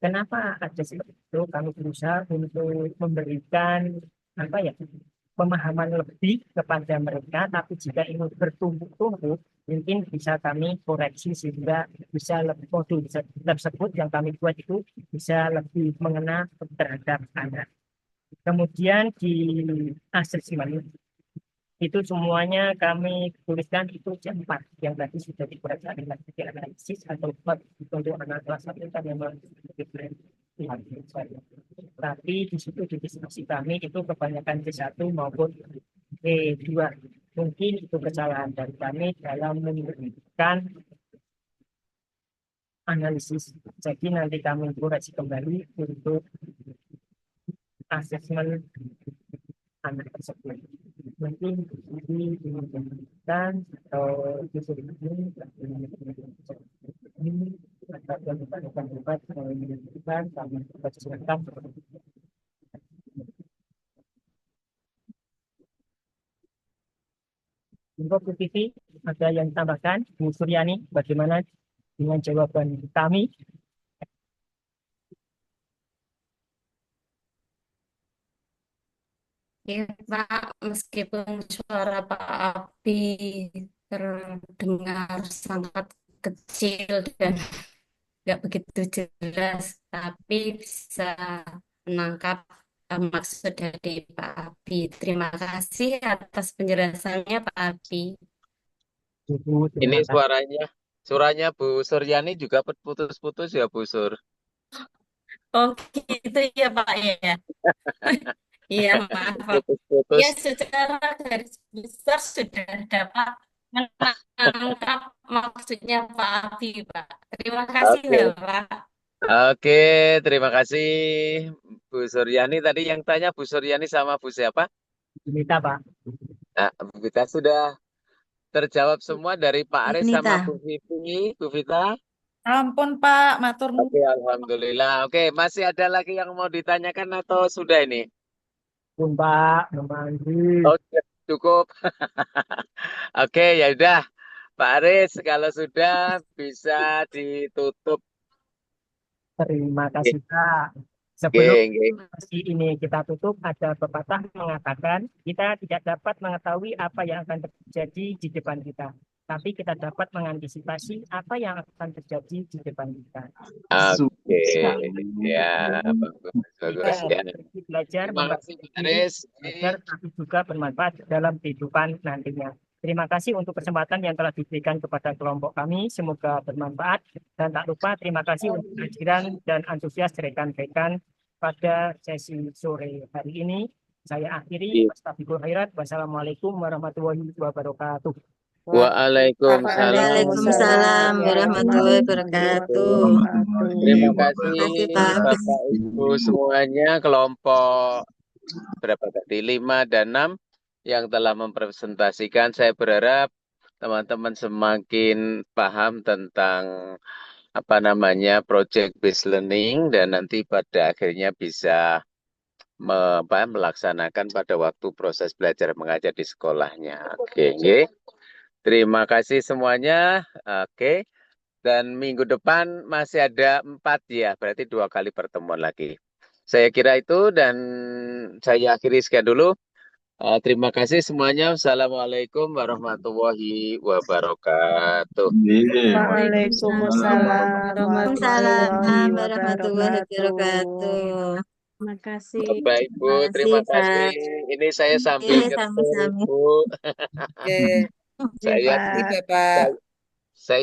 Kenapa ada seperti itu? Kami berusaha untuk memberikan apa ya, pemahaman lebih kepada mereka, tapi jika ingin bertumbuh-tumbuh, mungkin bisa kami koreksi sehingga bisa lebih modul tersebut yang kami buat itu bisa lebih mengena terhadap anak. Kemudian di asesmen itu semuanya kami tuliskan itu jam 4 yang tadi sudah dikoreksi dengan analisis atau untuk anak kelas 1 kan memang tapi di situ di diskusi kami itu kebanyakan C1 maupun E2. Mungkin itu kesalahan dari kami dalam memberikan analisis. Jadi nanti kami koreksi kembali untuk asesmen anak tersebut. Mungkin ini dimungkinkan atau justru ini akan dapat menunjukkan kami silakan. Untuk TV ada yang tambahkan, Bu Suryani, bagaimana dengan jawaban kami? Oke, Pak, meskipun suara Pak Abi terdengar sangat kecil dan nggak begitu jelas, tapi bisa menangkap maksud dari Pak Abi. Terima kasih atas penjelasannya, Pak Abi. Ibu, Ini terima kasih. suaranya Bu Suryani juga putus-putus ya Bu Sur. Oh gitu ya Pak ya. Iya maaf Pak. Putus-putus. Ya secara garis besar sudah dapat menangkap maksudnya Pak Abi Pak. Terima kasih Oke. ya Pak. Oke, terima kasih Bu Suryani. Tadi yang tanya Bu Suryani sama Bu siapa? Minta Pak. Nah, Bu Vita sudah terjawab semua dari Pak Aris sama Nita. Bu Vivi. Bu Vita. Ampun Pak, matur nuwun. Oke, alhamdulillah. Oke, masih ada lagi yang mau ditanyakan atau sudah ini? Pun Pak, mandi. Oke, cukup. Oke, ya udah. Pak Aris, kalau sudah bisa ditutup. Terima kasih Pak. Oke, Sebelum oke. sesi ini kita tutup, ada pepatah mengatakan kita tidak dapat mengetahui apa yang akan terjadi di depan kita, tapi kita dapat mengantisipasi apa yang akan terjadi di depan kita. Oke, ya, bagus, bagus ya. Belajar Terima kasih Pak memperbaiki Aris. belajar tapi juga bermanfaat dalam kehidupan nantinya. Terima kasih untuk kesempatan yang telah diberikan kepada kelompok kami. Semoga bermanfaat. Dan tak lupa terima kasih untuk kehadiran dan antusias rekan-rekan pada sesi sore hari ini. Saya akhiri. Astagfirullah khairat. Wassalamualaikum warahmatullahi wabarakatuh. Waalaikumsalam warahmatullahi wabarakatuh. Terima kasih Terima kasih Pak. Bapak Ibu semuanya, kelompok berapa tadi? 5 dan 6 yang telah mempresentasikan. Saya berharap teman-teman semakin paham tentang apa namanya project based learning dan nanti pada akhirnya bisa melaksanakan pada waktu proses belajar mengajar di sekolahnya. Oke, nggih. Terima kasih semuanya. Oke. Dan minggu depan masih ada 4 ya, berarti 2 kali pertemuan lagi. Saya kira itu dan saya akhiri sekian dulu. Terima kasih semuanya. Wassalamualaikum warahmatullahi wabarakatuh. Waalaikumsalam warahmatullahi wabarakatuh. Terima kasih. Bapak Ibu, Terima terima kasih, kasih. Ini saya sambil Oke, nyetir, sama-sama. Bu. Oke, Saya terima kasih Bapak. saya